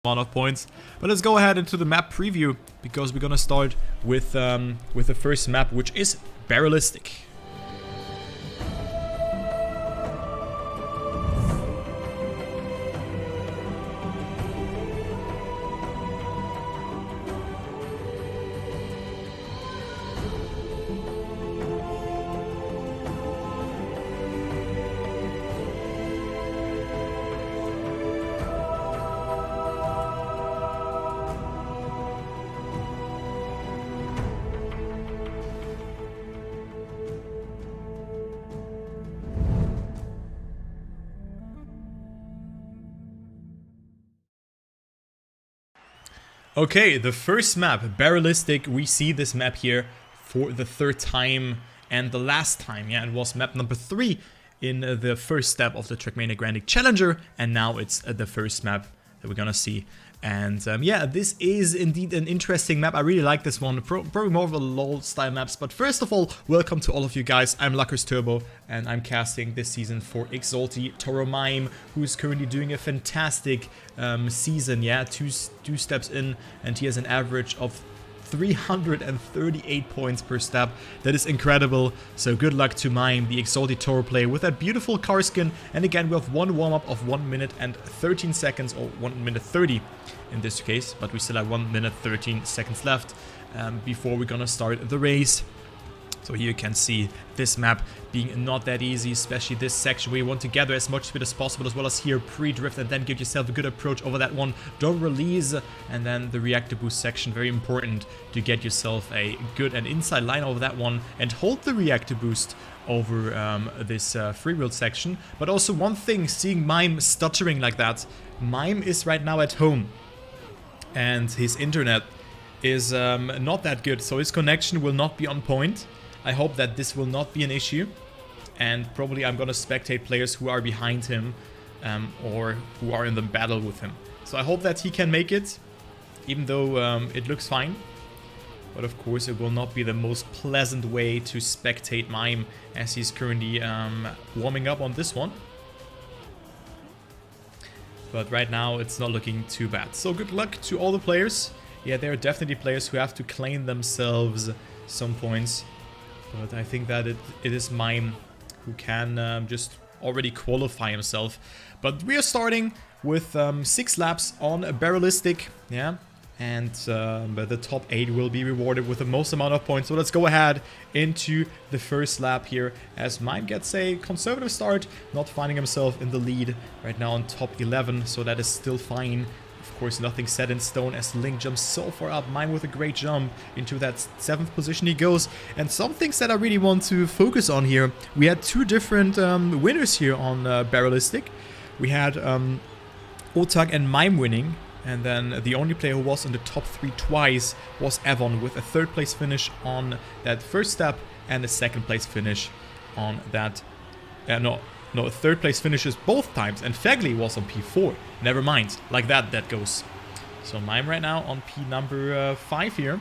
amount of points. But let's go ahead into the map preview, because we're gonna start with the first map, which is Barrelistic. Okay, the first map, Barrelistic. We see this map here for the third time and the last time. Yeah, it was map number 3 in the first step of the Trackmania Grandleague Challenger, and now it's the first map that we're gonna see. And yeah, this is indeed an interesting map. I really like this one. Probably more of a LoL style maps. But first of all, welcome to all of you guys. I'm LuckersTurbo, and I'm casting this season for Exalty Tauro Mime, who is currently doing a fantastic season. Yeah, two steps in, and he has an average of 338 points per step. That is incredible. So good luck to Mime, the Exalty Tauro player, with that beautiful car skin. And again, we have one warm-up of 1 minute and 13 seconds, or 1 minute 30 in this case, but we still have 1 minute 13 seconds left before we're gonna start the race. So here you can see this map being not that easy, especially this section where you want to gather as much speed as possible, as well as here pre-drift, and then give yourself a good approach over that one. Don't release, and then the reactor boost section, very important to get yourself a good and inside line over that one, and hold the reactor boost over this freewheel section. But also one thing, seeing Mime stuttering like that, Mime is right now at home, and his internet is not that good, so his connection will not be on point. I hope that this will not be an issue, and probably I'm gonna spectate players who are behind him or who are in the battle with him. So I hope that he can make it, even though it looks fine. But of course it will not be the most pleasant way to spectate Mime, as he's currently warming up on this one. But right now it's not looking too bad. So good luck to all the players. Yeah, there are definitely players who have to claim themselves some points. But I think that it is Mime who can just already qualify himself. But we are starting with 6 laps on Barrelistic, yeah. And the top 8 will be rewarded with the most amount of points. So let's go ahead into the first lap here, as Mime gets a conservative start, not finding himself in the lead right now on top 11. So that is still fine. Of course, nothing set in stone, as Link jumps so far up. Mime with a great jump into that 7th position he goes. And some things that I really want to focus on here. We had 2 different winners here on Barrelistic. We had Otak and Mime winning. And then the only player who was in the top 3 twice was Evon, with a 3rd place finish on that first step and a 2nd place finish on that... No, 3rd place finishes both times, and Fegli was on P4. Never mind, like that goes. So Mime right now on P number 5 here,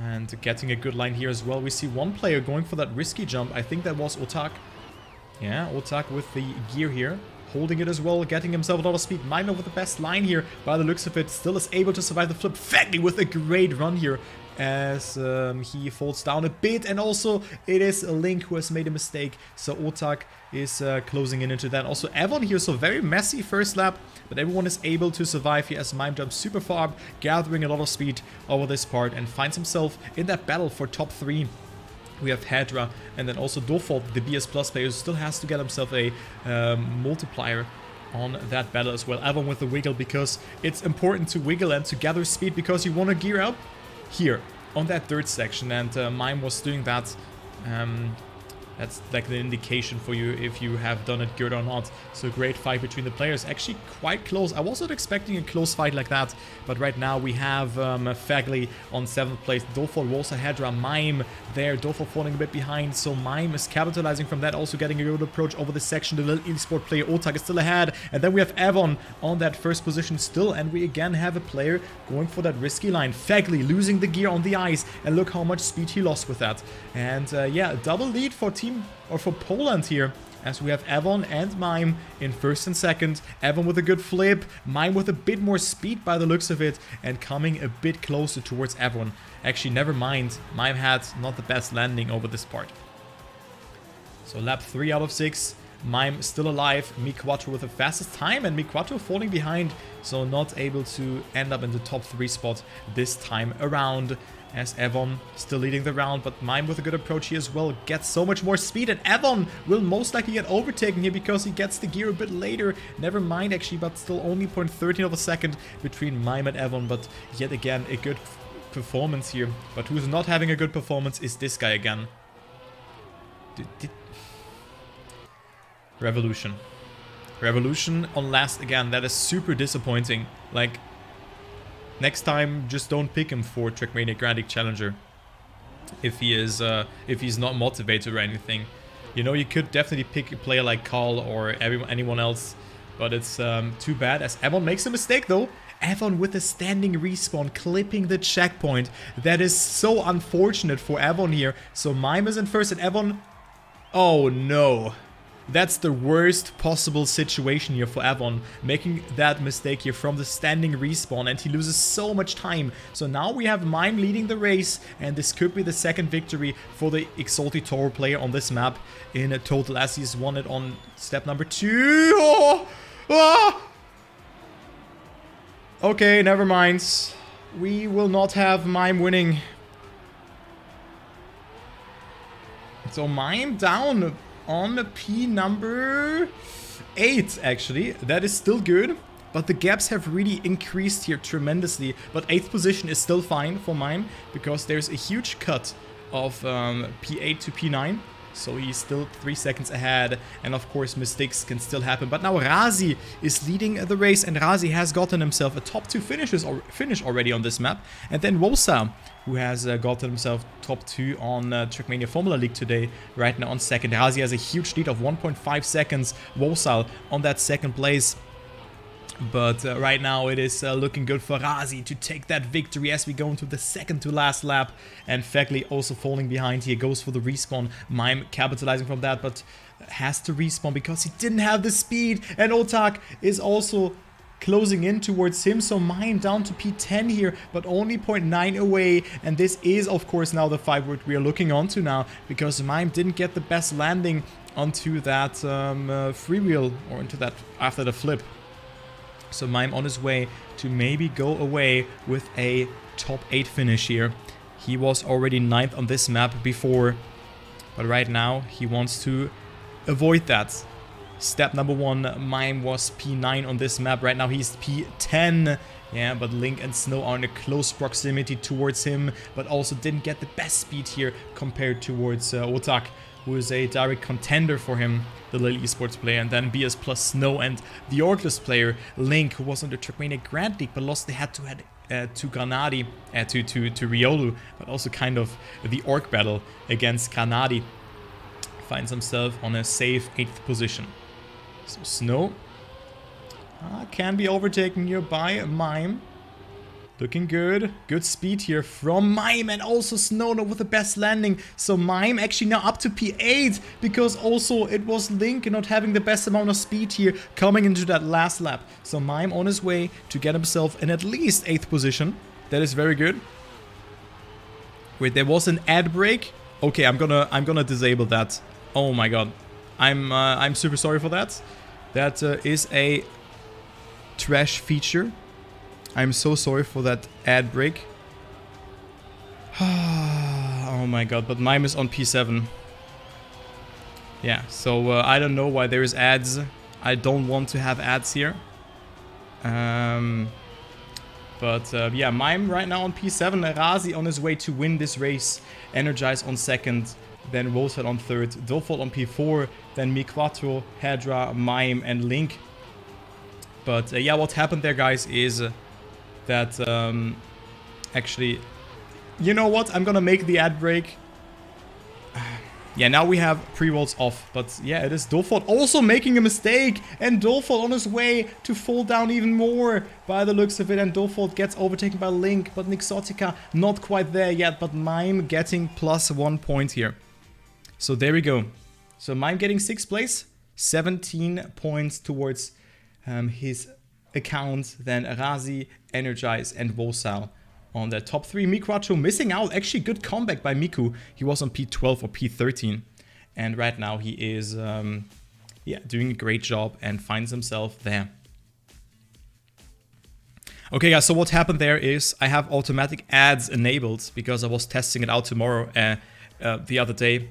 and getting a good line here as well. We see one player going for that risky jump. I think that was Otak. Yeah, Otak with the gear here, holding it as well, getting himself a lot of speed. Mime with the best line here, by the looks of it, still is able to survive the flip. Fegli with a great run here, as he falls down a bit, and also it is Link who has made a mistake, so Otak is closing in into that. Also Evon here, so very messy first lap, but everyone is able to survive here as Mime jumps super far up, gathering a lot of speed over this part, and finds himself in that battle for top 3. We have Hedra, and then also Dofalt, the BS Plus player, who still has to get himself a multiplier on that battle as well. Evon with the wiggle, because it's important to wiggle and to gather speed, because you want to gear up here on that 3rd section, and Mime was doing that. That's like the indication for you if you have done it good or not. So great fight between the players, actually quite close. I wasn't expecting a close fight like that, but right now we have Fegli on 7th place, Dofal, Rosa, Hedra, Mime there, Dofal falling a bit behind, so Mime is capitalizing from that, also getting a good approach over this section. The little esport player Otak is still ahead, and then we have Evon on that 1st position still, and we again have a player going for that risky line. Fegli losing the gear on the ice, and look how much speed he lost with that. And yeah, double lead for Team team or for Poland here, as we have Evon and Mime in first and second. Evon with a good flip, Mime with a bit more speed by the looks of it, and coming a bit closer towards Evon. Actually, never mind, Mime had not the best landing over this part. So lap 3 out of 6, Mime still alive, Mi4 with the fastest time, and Mi4 falling behind, so not able to end up in the top 3 spot this time around. As Evon still leading the round, but Mime with a good approach here as well, gets so much more speed, and Evon will most likely get overtaken here because he gets the gear a bit later. Never mind actually, but still only 0.13 of a second between Mime and Evon, but yet again a good performance here. But who's not having a good performance is this guy again. Revolution. Revolution on last again, that is super disappointing. Like, next time, just don't pick him for Trackmania Grandleague Challenger if he's not motivated or anything. You know, you could definitely pick a player like Carl or anyone else, but it's too bad as Evon makes a mistake though. Evon with a standing respawn, clipping the checkpoint. That is so unfortunate for Evon here. So Mime is in first and Evon... Oh no. That's the worst possible situation here for Evon, making that mistake here from the standing respawn, and he loses so much time. So now we have Mime leading the race, and this could be the second victory for the Exalty Tauro player on this map in a total, as he's won it on step number 2. Oh! Ah! Okay, never mind. We will not have Mime winning. So Mime down on P number 8, actually. That is still good, but the gaps have really increased here tremendously. But 8th position is still fine for Mime, because there's a huge cut of P8 to P9. So he's still 3 seconds ahead, and of course mistakes can still happen. But now Razi is leading the race, and Razi has gotten himself a top 2 finish already on this map. And then Wosa, who has gotten himself top 2 on Trackmania Formula League today, right now on second. Razi has a huge lead of 1.5 seconds. Wosa on that second place. But right now it is looking good for Razi to take that victory as we go into the second to last lap. And Fegli also falling behind here, goes for the respawn. Mime capitalizing from that, but has to respawn because he didn't have the speed. And Otak is also closing in towards him, so Mime down to P10 here, but only 0.9 away. And this is of course now the fight we are looking onto now, because Mime didn't get the best landing onto that freewheel, or into that after the flip. So Mime on his way to maybe go away with a top 8 finish here. He was already 9th on this map before, but right now he wants to avoid that. Step number 1, Mime was P9 on this map. Right now he's P10. Yeah, but Link and Snow are in a close proximity towards him, but also didn't get the best speed here compared towards Otak, who is a direct contender for him, the Lil Esports player. And then BS plus Snow and the Orcless player, Link, who was on the Trackmania Grandleague, but lost the head-to-head to Granadi, to Riolu, but also kind of the Orc battle against Granadi. Finds himself on a safe 8th position. So Snow can be overtaken here by Mime. Looking good. Good speed here from Mime, and also Snow with the best landing. So Mime actually now up to P8, because also it was Link not having the best amount of speed here coming into that last lap. So Mime on his way to get himself in at least 8th position. That is very good. Wait, there was an ad break. Okay, I'm gonna disable that. Oh my god. I'm super sorry for that. That is a trash feature. I'm so sorry for that ad break. Oh my god, but Mime is on P7. Yeah, so I don't know why there is ads. I don't want to have ads here. But yeah, Mime right now on P7. Razi on his way to win this race. Energize on second. Then Rosehead on third. Dofol on P4. Then Mi4, Hedra, Mime, and Link. But yeah, what happened there, guys, is that actually, you know what? I'm gonna make the ad break. Yeah, now we have pre-rolls off, but yeah, it is Dofol also making a mistake, and Dofol on his way to fall down even more by the looks of it, and Dofol gets overtaken by Link, but Nixotica not quite there yet, but Mime getting +1 point here. So there we go. So Mime getting 6th place, 17 points towards his account. Then Razi, Energize, and Vosal on the top 3. Miquacho missing out. Actually, good comeback by Miku. He was on P12 or P13. And right now he is doing a great job and finds himself there. Okay guys, so what happened there is I have automatic ads enabled because I was testing it out tomorrow the other day.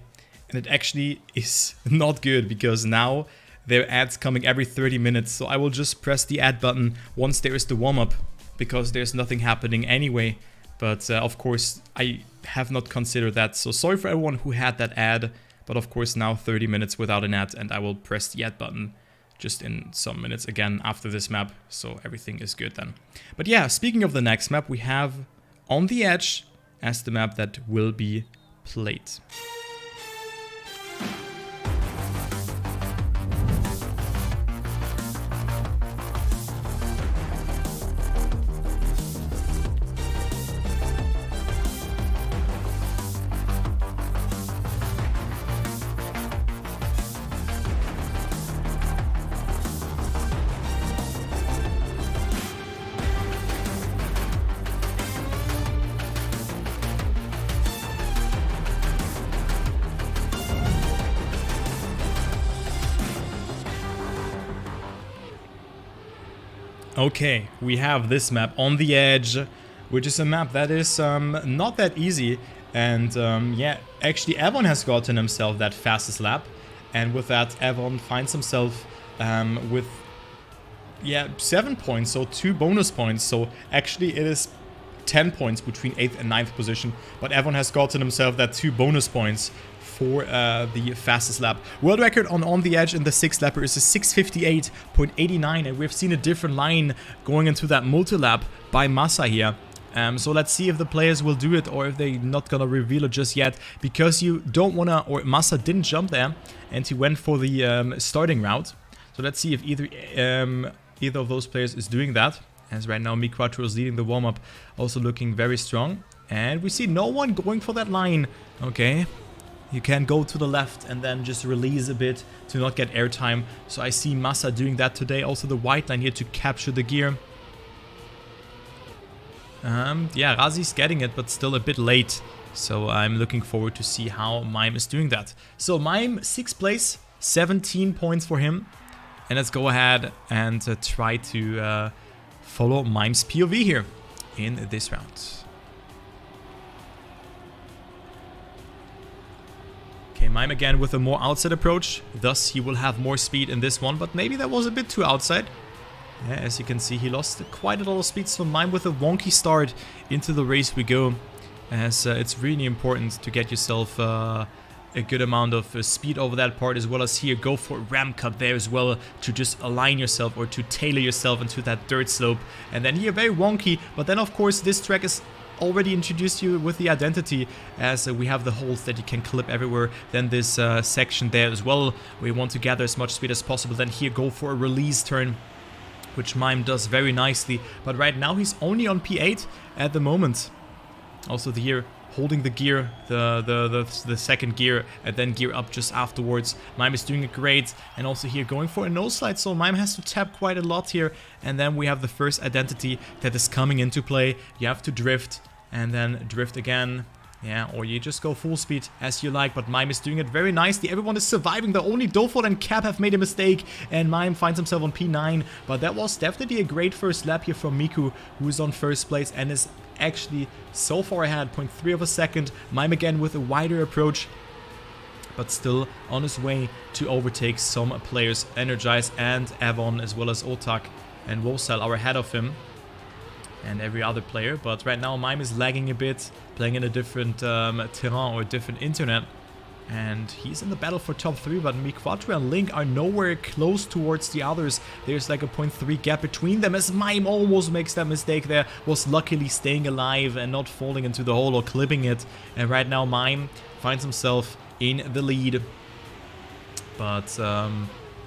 And it actually is not good because now there are ads coming every 30 minutes. So I will just press the ad button once there is the warm-up because there's nothing happening anyway. But of course, I have not considered that. So sorry for everyone who had that ad. But of course, now 30 minutes without an ad, and I will press the ad button just in some minutes again after this map. So everything is good then. But yeah, speaking of the next map, we have On the Edge as the map that will be played. Okay, we have this map, On the Edge, which is a map that is not that easy. And yeah, actually Evon has gotten himself that fastest lap. And with that, Evon finds himself with 7 points, so 2 bonus points. So actually it is 10 points between 8th and 9th position. But Evon has gotten himself that 2 bonus points for the fastest lap. World record on the Edge in the 6th lapper is a 6:58.89, and we've seen a different line going into that multi-lap by Massa here. So let's see if the players will do it or if they're not gonna reveal it just yet, because you don't wanna, or Massa didn't jump there and he went for the starting route. So let's see if either of those players is doing that, as right now Miquacho is leading the warm-up, also looking very strong. And we see no one going for that line. Okay. You can go to the left and then just release a bit to not get airtime. So I see Massa doing that today. Also the white line here to capture the gear. Yeah, Razi's getting it, but still a bit late. So I'm looking forward to see how Mime is doing that. So Mime, 6th place, 17 points for him. And let's go ahead and try to follow Mime's POV here in this round. Okay, Mime again with a more outside approach, thus he will have more speed in this one, but maybe that was a bit too outside. Yeah, as you can see, he lost quite a lot of speed, so Mime with a wonky start into the race we go, as it's really important to get yourself a good amount of speed over that part, as well as here go for a ramp cut there as well to just align yourself or to tailor yourself into that dirt slope. And then here very wonky, but then of course this track is already introduced you with the identity, as we have the holes that you can clip everywhere. Then this section there as well, we want to gather as much speed as possible. Then here go for a release turn, which Mime does very nicely. But right now he's only on P8 at the moment. Also the here holding the gear, the second gear, and then gear up just afterwards. Mime is doing it great, and also here going for a nose slide, so Mime has to tap quite a lot here. And then we have the first identity that is coming into play. You have to drift, and then drift again. Yeah, or you just go full speed as you like, but Mime is doing it very nicely. Everyone is surviving. The only Dofol and Cap have made a mistake, and Mime finds himself on P9. But that was definitely a great first lap here from Miku, who is on first place and is actually so far ahead, 0.3 of a second. Mime again with a wider approach, but still on his way to overtake some players. Energize and Avon, as well as Otak and Vosal are ahead of him and every other player. But right now Mime is lagging a bit, playing in a different terrain or a different internet, and he's in the battle for top 3. But Miquacho and Link are nowhere close towards the others. There's like a 0.3 gap between them, as Mime almost makes that mistake there, was luckily staying alive and not falling into the hole or clipping it. And right now Mime finds himself in the lead, but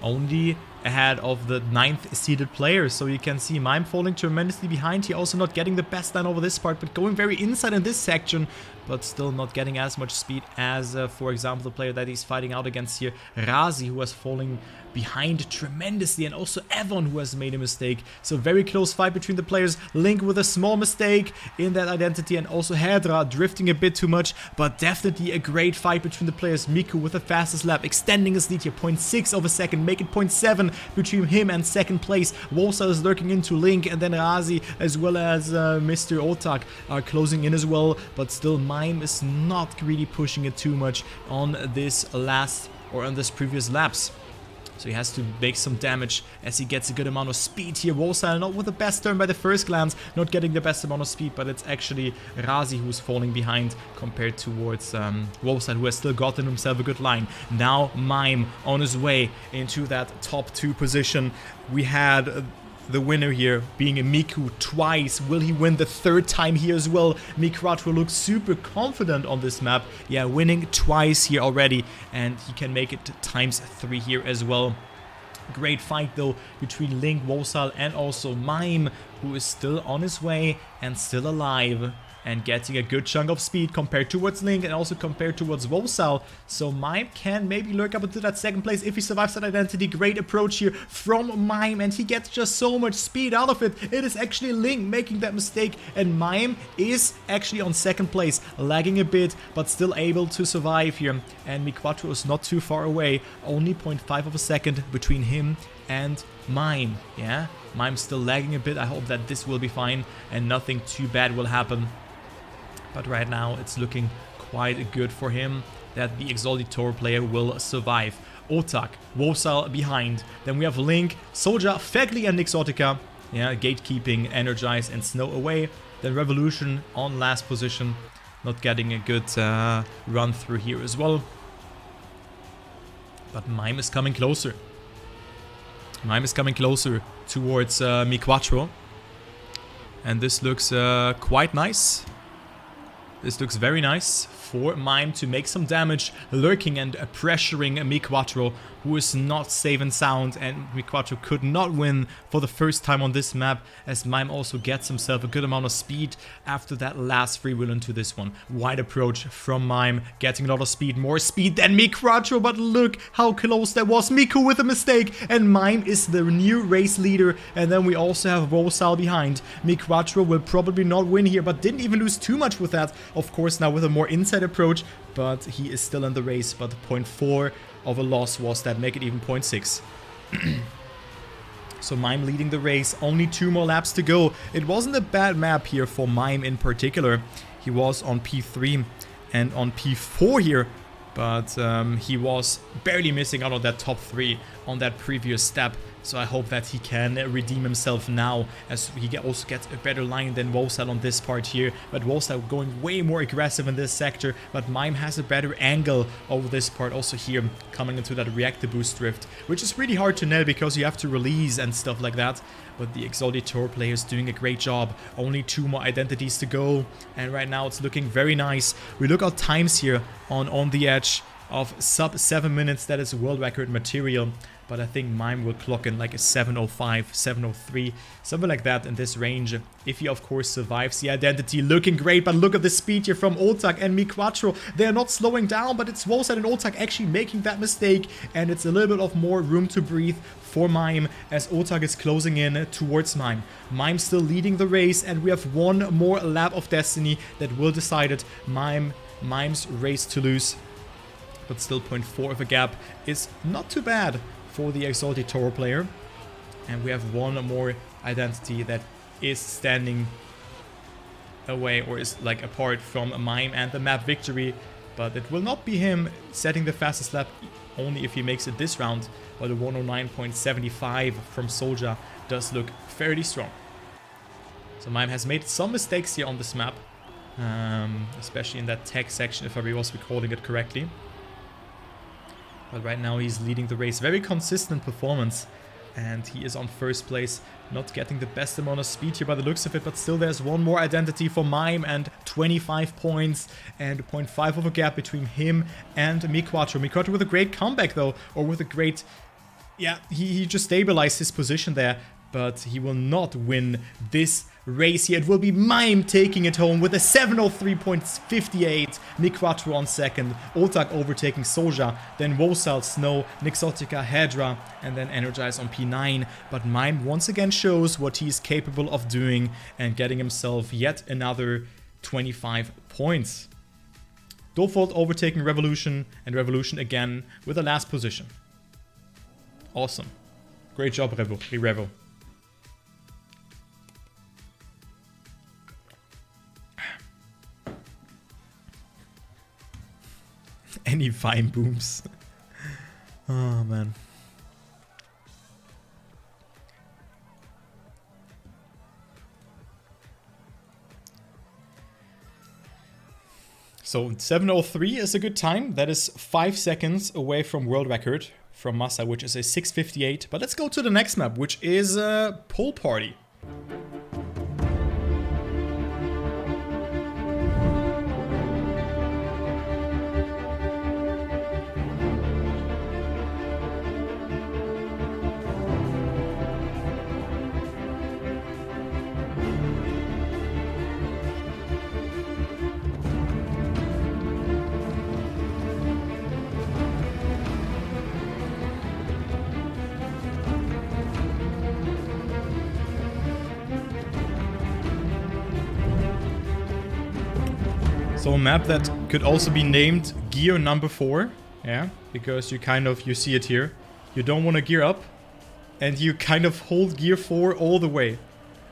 only ahead of the 9th seeded player. So you can see Mime falling tremendously behind here, also not getting the best line over this part, but going very inside in this section, but still not getting as much speed as, for example, the player that he's fighting out against here, Razi, who was falling behind tremendously, and also Evon, who has made a mistake. So very close fight between the players. Link with a small mistake in that identity, and also Hedra drifting a bit too much, but definitely a great fight between the players. Miku with the fastest lap, extending his lead here, 0.6 of a second, make it 0.7 between him and second place. Wolsa is lurking into Link, and then Razi as well as Mr. Otak are closing in as well, but still Mime is not really pushing it too much on this last or on this previous laps. So he has to make some damage as he gets a good amount of speed here. Wolsa not with the best turn by the first glance, not getting the best amount of speed, but it's actually Razi who's falling behind compared towards Wolsa, who has still gotten himself a good line. Now Mime on his way into that top 2 position. We had the winner here being a Miku twice. Will he win the 3rd time here as well? Miquatro looks super confident on this map. Yeah, winning twice here already, and he can make it ×3 here as well. Great fight though between Link, Wolsal, and also Mime, who is still on his way and still alive, and getting a good chunk of speed compared towards Link and also compared towards Wolsal. So Mime can maybe lurk up into that 2nd place if he survives that identity. Great approach here from Mime, and he gets just so much speed out of it. It is actually Link making that mistake, and Mime is actually on 2nd place, lagging a bit, but still able to survive here. And Miquatro is not too far away, only 0.5 of a second between him and Mime. Yeah, Mime's still lagging a bit. I hope that this will be fine and nothing too bad will happen. But right now it's looking quite good for him that the Exalty Tauro player will survive. Otak, Wolsal behind. Then we have Link, Soldier, Fegli, and Exotica. Yeah, gatekeeping, Energize, and Snow away. Then Revolution on last position. Not getting a good run through here as well. But Mime is coming closer. Mime is coming closer towards Miquatro. And this looks quite nice. This looks very nice for Mime to make some damage, lurking and pressuring Miquatro, who is not safe and sound, and Miquatro could not win for the first time on this map, as Mime also gets himself a good amount of speed after that last free wheel into this one. Wide approach from Mime, getting a lot of speed, more speed than Miquatro, but look how close that was. Miku with a mistake, and Mime is the new race leader, and then we also have Wolsal behind. Miquatro will probably not win here, but didn't even lose too much with that. Of course, now with a more inside approach, but he is still in the race, but 0.4 of a loss was that, make it even 0.6. So Mime leading the race, only 2 more laps to go. It wasn't a bad map here for Mime in particular. He was on P3 and on P4 here, but he was barely missing out on that top 3 on that previous step. So I hope that he can redeem himself now, as he also gets a better line than Wolsal on this part here. But Wolsal going way more aggressive in this sector, but Mime has a better angle over this part also here, coming into that reactor boost drift, which is really hard to nail because you have to release and stuff like that. But the Exalty Tauro player is doing a great job. Only 2 more identities to go, and right now it's looking very nice. We look at times here on the edge of sub 7 minutes. That is world record material. But I think Mime will clock in like a 7:05, 7:03, something like that in this range. If he, of course, survives the identity. Looking great, but look at the speed here from Otak and Miquatro. They're not slowing down, but it's Wolsal and Otak actually making that mistake. And it's a little bit of more room to breathe for Mime as Otak is closing in towards Mime. Mime still leading the race, and we have 1 more lap of destiny that will decide it. Mime's race to lose. But still 0.4 of a gap is not too bad for the Exalty Tauro player. And we have 1 more identity that is standing away, or is like apart from Mime and the map victory. But it will not be him setting the fastest lap, only if he makes it this round. But a 109.75 from Soldier does look fairly strong. So Mime has made some mistakes here on this map, especially in that tech section, if I was recording it correctly. But right now he's leading the race. Very consistent performance. And he is on 1st place. Not getting the best amount of speed here by the looks of it. But still there's 1 more identity for Mime and 25 points. And 0.5 of a gap between him and Miquatro. Miquatro with a great comeback though. Or with a great yeah, he just stabilized his position there, but he will not win this race here. It will be Mime taking it home with a 703.58. Niquatro on second, Oltak overtaking Soja, then Wosal, Snow, Nixotica, Hedra, and then Energize on P9. But Mime once again shows what he is capable of doing and getting himself yet another 25 points. Dofold overtaking Revolution, and Revolution again with the last position. Awesome. Great job, Revo. Any Vine booms. Oh, man. So 7:03 is a good time. That is 5 seconds away from world record from Massa, which is a 6:58. But let's go to the next map, which is a Pool Party. So a map that could also be named Gear number 4, yeah, because you see it here. You don't want to gear up, and you kind of hold Gear 4 all the way.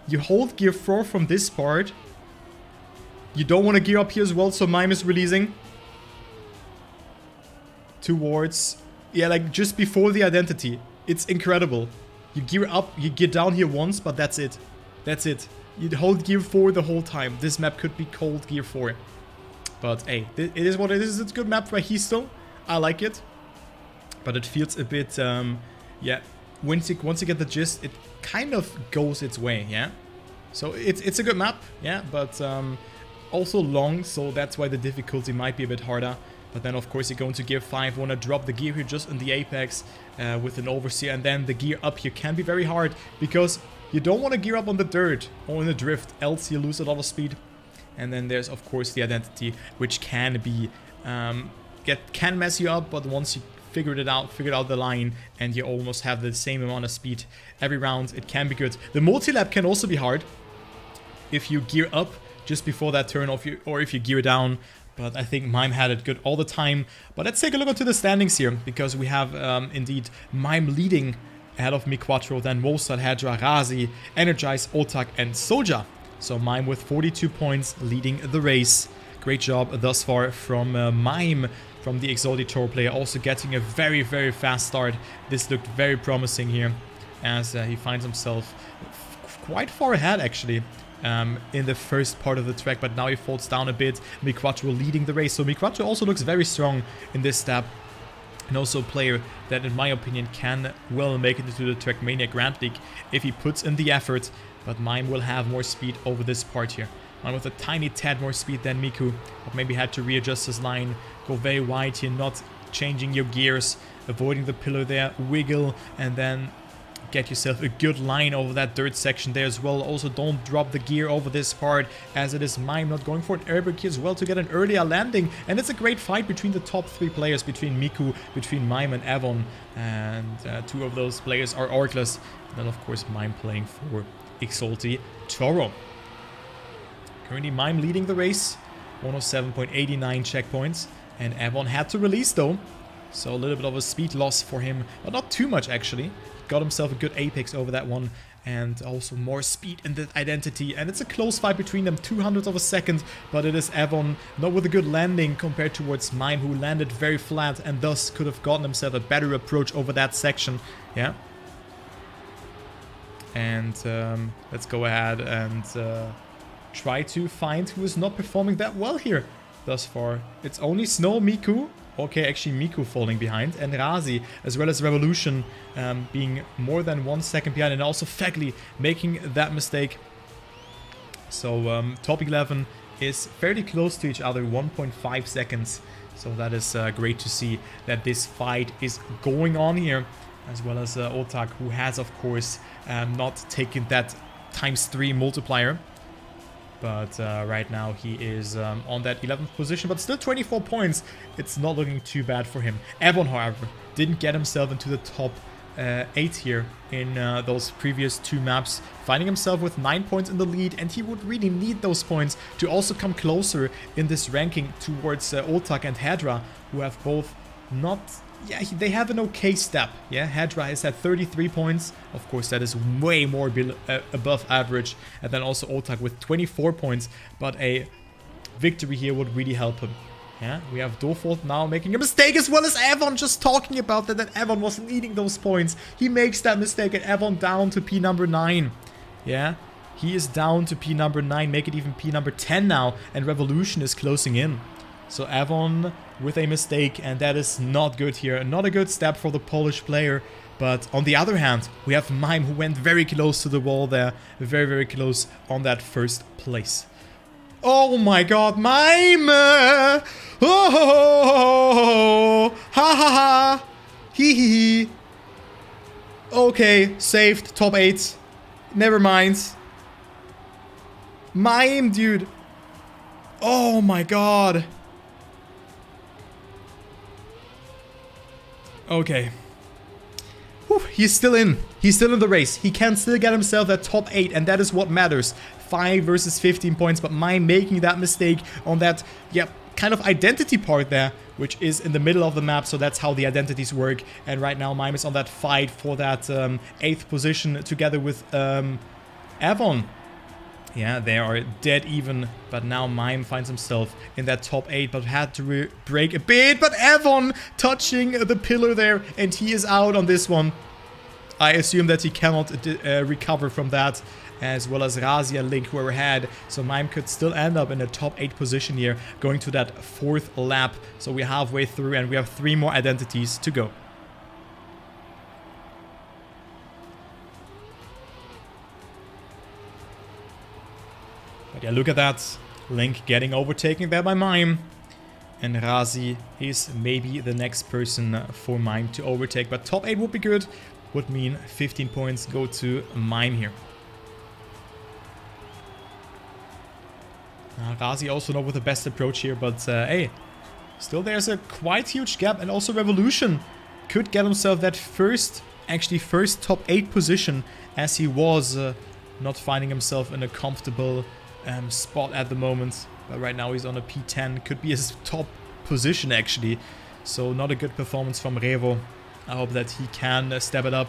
You hold Gear 4 from this part. You don't want to gear up here as well, so Mime is releasing towards, yeah, like just before the identity. It's incredible. You gear up, you gear down here once, but that's it. That's it. You hold Gear 4 the whole time. This map could be called Gear 4. But hey, it is what it is. It's a good map for Histo. I like it. But it feels a bit, yeah, once you get the gist, it kind of goes its way, yeah? So it's a good map, yeah, but also long, so that's why the difficulty might be a bit harder. But then, of course, you go into Gear 5, want to drop the gear here just in the apex with an overseer, and then the gear up here can be very hard because you don't want to gear up on the dirt or in the drift, else you lose a lot of speed. And then there's, of course, the identity, which can be, can mess you up, but once you figured out the line, and you almost have the same amount of speed every round, it can be good. The multi-lap can also be hard if you gear up just before that turn, or if you gear down. But I think Mime had it good all the time. But let's take a look into the standings here, because we have indeed Mime leading ahead of Miquatro, then Wosal, Hedra, Razi, Energize, Oltak, and Soja. So Mime with 42 points leading the race. Great job thus far from Mime, from the Exalty Tauro player, also getting a very, very fast start. This looked very promising here as he finds himself quite far ahead actually in the first part of the track, but now he falls down a bit. Miquatro leading the race. So Miquatro also looks very strong in this step, and also a player that in my opinion can well make it into the Trackmania Grandleague if he puts in the effort. But Mime will have more speed over this part here. Mime with a tiny tad more speed than Miku, but maybe had to readjust his line. Go very wide here, not changing your gears, avoiding the pillar there, wiggle, and then get yourself a good line over that dirt section there as well. Also don't drop the gear over this part, as it is Mime not going for an airbag here as well to get an earlier landing. And it's a great fight between the top 3 players, between Miku, between Mime and Avon. And 2 of those players are Arkless. And then of course Mime playing for Exalty Tauro. Currently Mime leading the race, 107.89 checkpoints, and Avon had to release though, so a little bit of a speed loss for him, but not too much actually. Got himself a good apex over that one, and also more speed in the identity, and it's a close fight between them, 200th of a second, but it is Avon not with a good landing compared towards Mime, who landed very flat and thus could have gotten himself a better approach over that section, yeah. And let's go ahead and try to find who is not performing that well here thus far. It's only Snow, Miku, okay, actually Miku falling behind, and Razi, as well as Revolution being more than 1 second behind, and also Fagly making that mistake. So top 11 is fairly close to each other, 1.5 seconds. So that is great to see that this fight is going on here. as well as Otak, who has, of course, not taken that ×3 multiplier. But right now he is on that 11th position, but still 24 points. It's not looking too bad for him. Evon, however, didn't get himself into the top 8 here in those previous 2 maps, finding himself with 9 points in the lead, and he would really need those points to also come closer in this ranking towards Otak and Hedra, who have both not... Yeah, they have an okay step. Yeah, Hedra is at 33 points. Of course, that is way more above average. And then also Otak with 24 points. But a victory here would really help him. Yeah, we have Dofold now making a mistake, as well as Evon just talking about that Evon was needing those points. He makes that mistake, and Evon down to P number 9. Yeah, he is down to P number 9, make it even P number 10 now. And Revolution is closing in. So Evon with a mistake, and that is not good here. Not a good step for the Polish player. But on the other hand, we have Mime, who went very close to the wall there. Very, very close on that first place. Oh my god, Mime! Oh, ha ha ha! Hee hee hee. Okay, saved, top 8. Never mind. Mime, dude. Oh my god. Okay. Whew, he's still in. He's still in the race. He can still get himself that top 8, and that is what matters. 5 versus 15 points, but Mime making that mistake on that, yeah, kind of identity part there, which is in the middle of the map, so that's how the identities work. And right now Mime is on that fight for that 8th position together with Evon. Yeah, they are dead even, but now Mime finds himself in that top 8, but had to break a bit. But Evon touching the pillar there, and he is out on this one. I assume that he cannot recover from that, as well as Razi and Link, whoever had. So Mime could still end up in the top 8 position here, going to that 4th lap. So we're halfway through, and we have 3 more identities to go. But yeah, look at that. Link getting overtaken there by Mime. And Razi is maybe the next person for Mime to overtake. But top 8 would be good. Would mean 15 points go to Mime here. Razi also not with the best approach here. But hey, still there's a quite huge gap. And also Revolution could get himself that first top 8 position. As he was not finding himself in a comfortable spot at the moment, but right now he's on a P10, could be his top position actually, so not a good performance from Revo. I hope that he can step it up.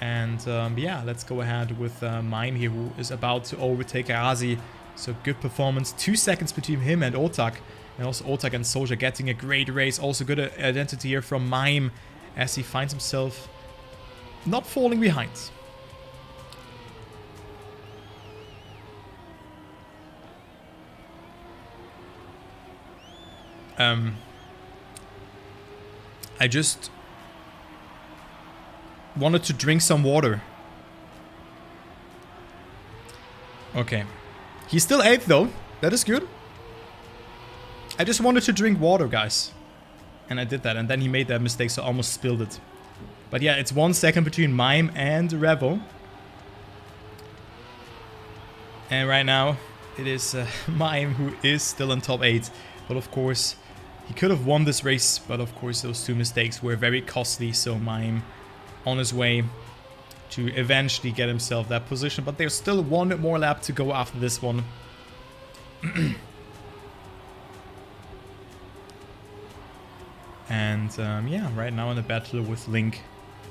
And yeah, let's go ahead with Mime here, who is about to overtake Razi. So good performance, 2 seconds between him and Otak, and also Otak and Soldier getting a great race. Also good identity here from Mime as he finds himself not falling behind. I just wanted to drink some water. Okay. He's still 8th though. That is good. I just wanted to drink water, guys. And I did that, and then he made that mistake, so I almost spilled it. But yeah, it's 1 second between Mime and Revo. And right now, it is Mime who is still in top 8. But of course, he could have won this race, but of course those 2 mistakes were very costly, so Mime on his way to eventually get himself that position. But there's still 1 more lap to go after this one. And yeah, right now in a battle with Link,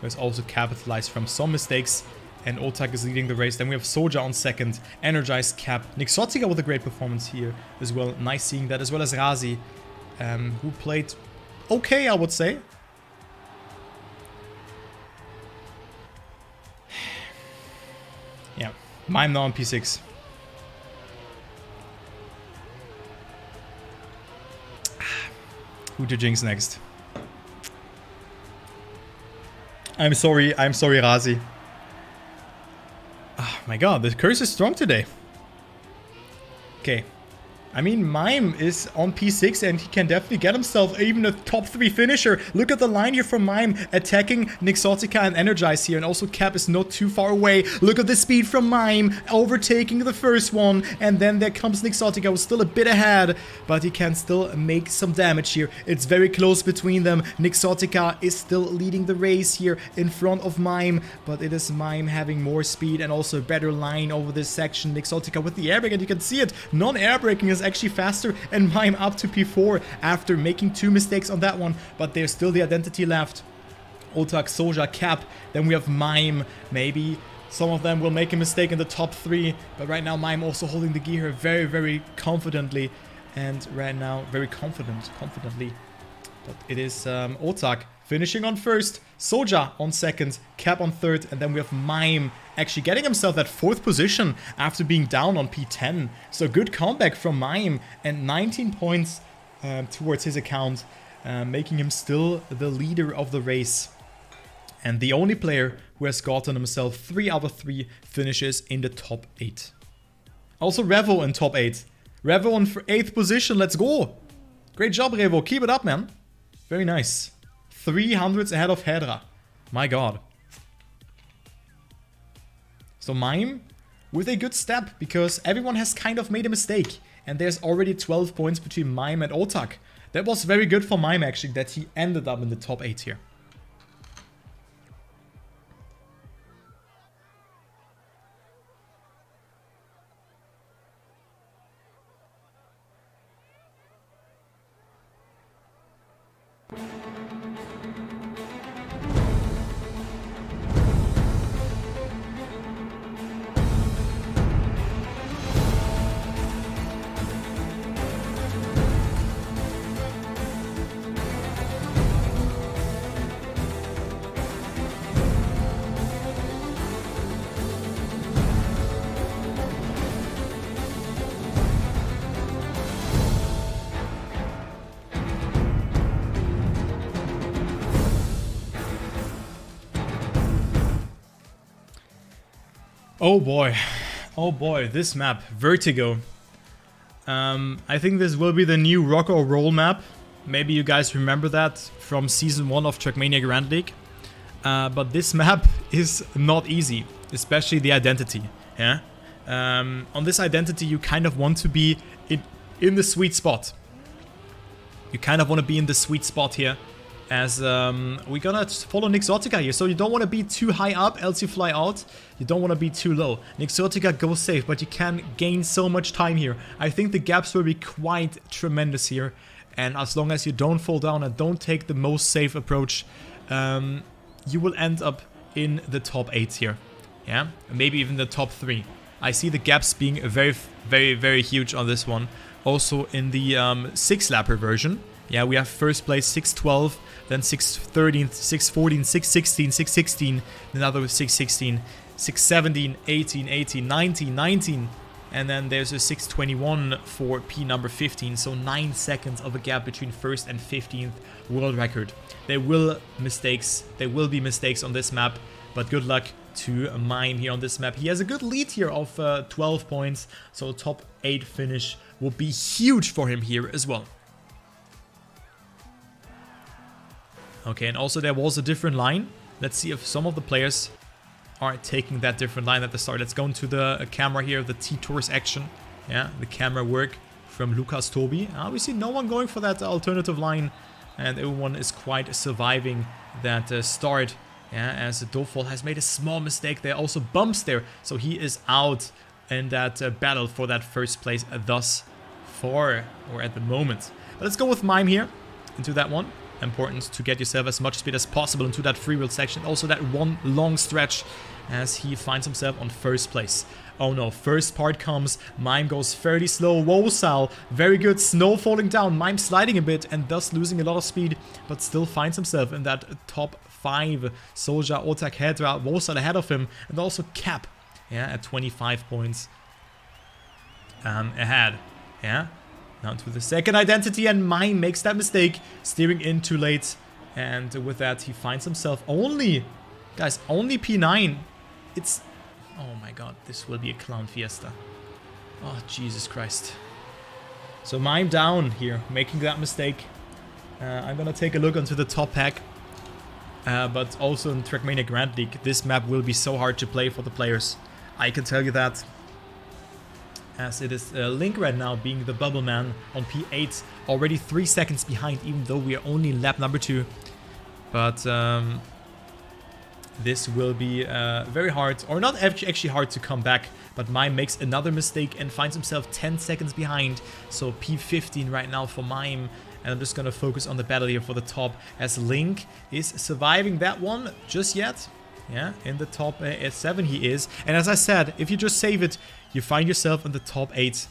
who's also capitalized from some mistakes, and Otak is leading the race. Then we have Soldier on 2nd, Energized Cap, Nixotica with a great performance here as well. Nice seeing that, as well as Razi, who played okay, I would say. Yeah, Mime now on P6. Who to jinx next? I'm sorry, Razi. Oh my god, the curse is strong today. Okay. I mean, Mime is on P6 and he can definitely get himself even a top 3 finisher. Look at the line here from Mime, attacking Nixotica and Energize here, and also Cap is not too far away. Look at the speed from Mime, overtaking the first one, and then there comes Nixotica, who's still a bit ahead, but he can still make some damage here. It's very close between them. Nixotica is still leading the race here in front of Mime, but it is Mime having more speed and also a better line over this section. Nixotica with the airbrake, and you can see it, non-air braking is actually faster, and Mime up to P4 after making 2 mistakes on that one, but there's still the identity left. Otak, Soja, Cap, then we have Mime. Maybe some of them will make a mistake in the top 3, but right now Mime also holding the gear very, very confidently, and right now very confidently. But it is Otak finishing on first, Soja on second, Cap on third, and then we have Mime actually getting himself that 4th position after being down on P10. So good comeback from Mime, and 19 points towards his account, making him still the leader of the race. And the only player who has gotten himself 3 out of 3 finishes in the top 8. Also Revo in top 8. Revo on 8th position, let's go! Great job, Revo, keep it up, man. Very nice. 300s ahead of Hedra. My god. So Mime with a good step, because everyone has kind of made a mistake. And there's already 12 points between Mime and Otak. That was very good for Mime actually, that he ended up in the top 8 here. Oh boy, this map, Vertigo. I think this will be the new rock or roll map. Maybe you guys remember that from season 1 of Trackmania Grandleague. But this map is not easy, especially the identity. Yeah. On this identity, you kind of want to be in the sweet spot. You kind of want to be in the sweet spot here, as we're gonna follow Nixotica here. So you don't want to be too high up, else you fly out. You don't want to be too low. Nixotica goes safe, but you can gain so much time here. I think the gaps will be quite tremendous here. And as long as you don't fall down and don't take the most safe approach, you will end up in the top 8 here. Yeah, maybe even the top 3. I see the gaps being very huge on this one. Also in the 6-lapper version. Yeah, we have first place 612, then 613, 614, 616, 616, another 616, 617, 18, 18, 19, 19, and then there's a 621 for P number 15, so 9 seconds of a gap between 1st and 15th world record. There will be mistakes on this map, but good luck to Mime here on this map. He has a good lead here of 12 points, so top 8 finish will be huge for him here as well. Okay, and also there was a different line. Let's see if some of the players are taking that different line at the start. Let's go into the camera here, the T-Tours action. Yeah, the camera work from LuckersTurbo. We see no one going for that alternative line, and everyone is quite surviving that start. Yeah, as Dofol has made a small mistake there, also bumps there, so he is out in that battle for that first place thus far, or at the moment. But let's go with Mime here into that one. Important to get yourself as much speed as possible into that freewheel section. Also that one long stretch as he finds himself on first place. Oh no, first part comes. Mime goes fairly slow. Wosal, very good. Snow falling down. Mime sliding a bit and thus losing a lot of speed, but still finds himself in that top 5. Soja, Otak, Hedra, Wosal ahead of him, and also Cap, yeah, at 25 points ahead. Yeah. Down to the second identity, and Mime makes that mistake, steering in too late, and with that he finds himself only P9. It's, oh my god, this will be a clown fiesta. Oh Jesus Christ. So mime down here, making that mistake. I'm gonna take a look onto the top pack. But also in Trackmania Grandleague, this map will be so hard to play for the players. I can tell you that. As it is Link right now being the bubble man on P8, already 3 seconds behind, even though we are only in lap number 2. But this will be very hard, or not actually hard to come back. But Mime makes another mistake and finds himself 10 seconds behind. So P15 right now for Mime. And I'm just gonna focus on the battle here for the top, as Link is surviving that one just yet. Yeah, in the top 7 he is. And as I said, if you just save it, you find yourself in the top 8.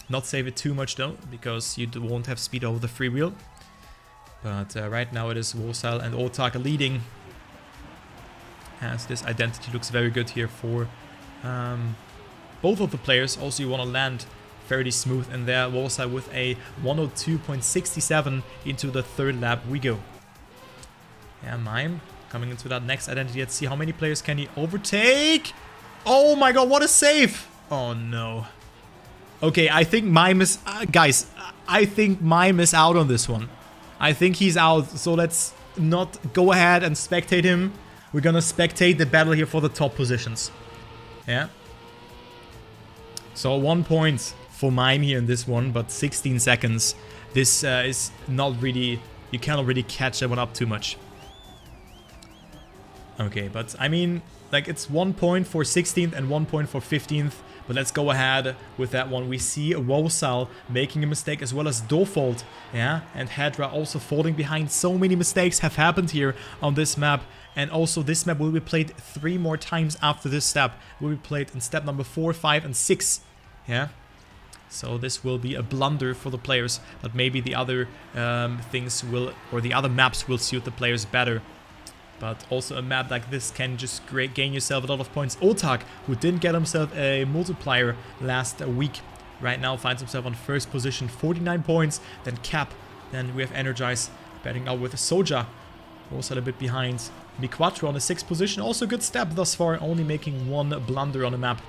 Not save it too much though, because you won't have speed over the freewheel. But right now it is Wosal and Otak leading. As this identity looks very good here for both of the players. Also, you want to land fairly smooth in there. Wosal with a 102.67 into the 3rd lap we go. Yeah, Mime coming into that next identity. Let's see how many players can he overtake. Oh my god, what a save! Oh no. Okay, I think Mime is... guys, I think Mime is out on this one. I think he's out, so let's not go ahead and spectate him. We're gonna spectate the battle here for the top positions. Yeah. So 1 point for Mime here in this one, but 16 seconds. This is not really... You cannot really catch that one up too much. Okay, but I mean, like, it's 1 point for 16th and 1 point for 15th. But let's go ahead with that one. We see Wosal making a mistake, as well as Dofold. Yeah, and Hedra also falling behind. So many mistakes have happened here on this map. And also this map will be played 3 more times after this step. Will be played in step number 4, 5, and 6. Yeah. So this will be a blunder for the players. But maybe the other things will, or the other maps will suit the players better. But also a map like this can just gain yourself a lot of points. Otak, who didn't get himself a multiplier last week, right now finds himself on 1st position, 49 points. Then Cap, then we have Energize batting out with Soja, also a bit behind. Miquatro on the 6th position, also a good step thus far, only making 1 blunder on the map.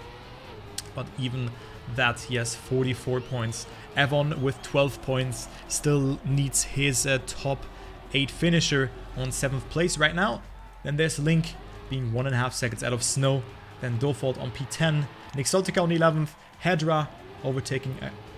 But even that, he has 44 points. Evon with 12 points still needs his top 8 finisher on 7th place right now. Then there's Link being 1.5 seconds out of Snow. Then Dofold on P10. Exaltica on 11th. Hedra overtaking,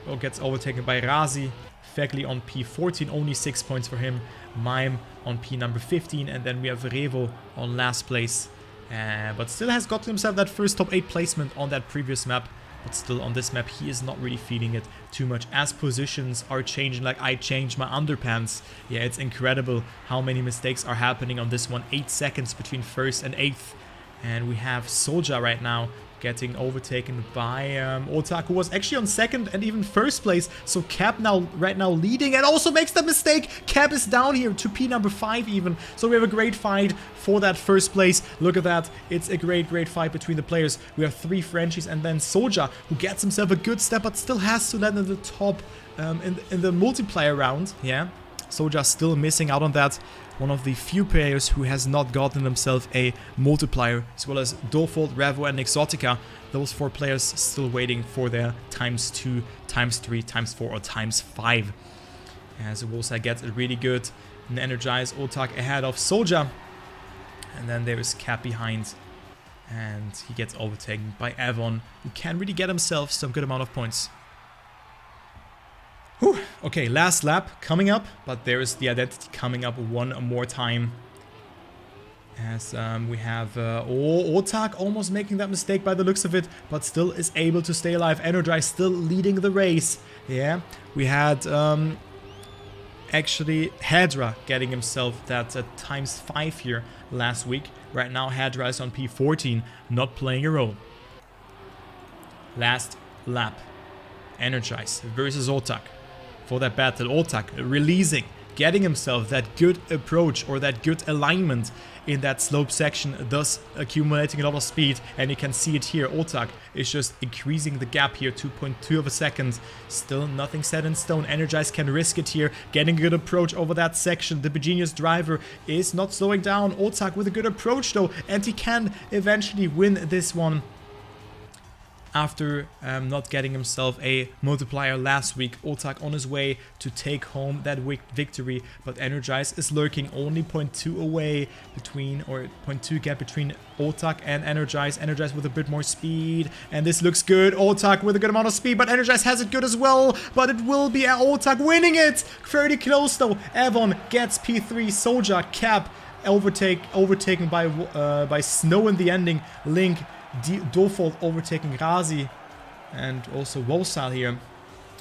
or gets overtaken by Razi. Fegley on P14, only 6 points for him. Mime on P number 15. And then we have Revo on last place. But still has got himself that first top 8 placement on that previous map. But still on this map he is not really feeling it too much, as positions are changing. Like, I changed my underpants. Yeah, it's incredible how many mistakes are happening on this one. 8 seconds between 1st and 8th. And we have Soja right now getting overtaken by Otak, who was actually on 2nd and even 1st place. So Cap right now leading, and also makes the mistake. Cap is down here to P number 5 even. So we have a great fight for that 1st place. Look at that. It's a great fight between the players. We have 3 Frenchies, and then Soja, who gets himself a good step, but still has to land in the top in the multiplier round. Yeah, Soja still missing out on that. One of the few players who has not gotten himself a multiplier, as well as Dofold, Revo, and Exotica. Those 4 players still waiting for their ×2, ×3, ×4, or ×5. As Wosal gets it really good. And Energize Otak ahead of Soja. And then there is Cap behind. And he gets overtaken by Evon, who can really get himself some good amount of points. Whew. Okay, last lap coming up, but there is the identity coming up one more time. As we have Otak almost making that mistake by the looks of it, but still is able to stay alive. Energize still leading the race. Yeah, we had actually Hedra getting himself that ×5 here last week. Right now Hedra is on P14, not playing a role. Last lap, Energize versus Otak. For that battle, Otak releasing, getting himself that good approach or that good alignment in that slope section, thus accumulating a lot of speed. And you can see it here. Otak is just increasing the gap here, 2.2 of a second. Still nothing set in stone. Energize can risk it here, getting a good approach over that section. The Begenius driver is not slowing down. Otak with a good approach though, and he can eventually win this one. after not getting himself a multiplier last week. Otak on his way to take home that victory, but Energize is lurking, only 0.2 away between, or 0.2 gap between Otak and Energize. Energize with a bit more speed, and this looks good. Otak with a good amount of speed, but Energize has it good as well, but it will be Otak winning it. 30 close though. Evon gets P3, Soldier, Cap, overtaken by Snow in the ending. Link, Default overtaking Razi, and also Wosal here.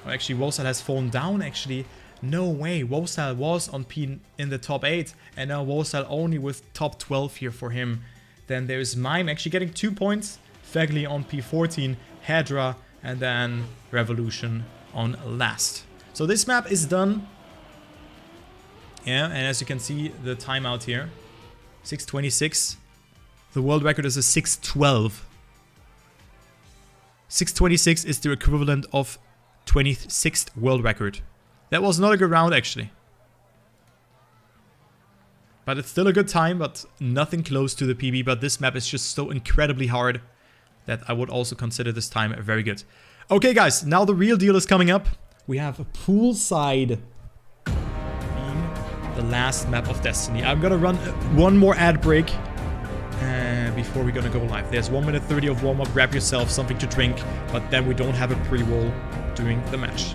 Oh, actually, Wosal has fallen down, actually. No way. Wosal was on P in the top 8, and now Wosal only with top 12 here for him. Then there's Mime actually getting 2 points. Fegley on P14, Hedra, and then Revolution on last. So this map is done. Yeah, and as you can see, the timeout here, 6:26. The world record is a 6:12. 6:26 is the equivalent of 26th world record. That was not a good round, actually. But it's still a good time, but nothing close to the PB. But this map is just so incredibly hard that I would also consider this time very good. Okay, guys, now the real deal is coming up. We have a poolside being the last map of Destiny. I'm gonna run one more ad break before we're gonna go live. There's 1 minute 30 of warm-up. Grab yourself something to drink, but then we don't have a pre-roll during the match.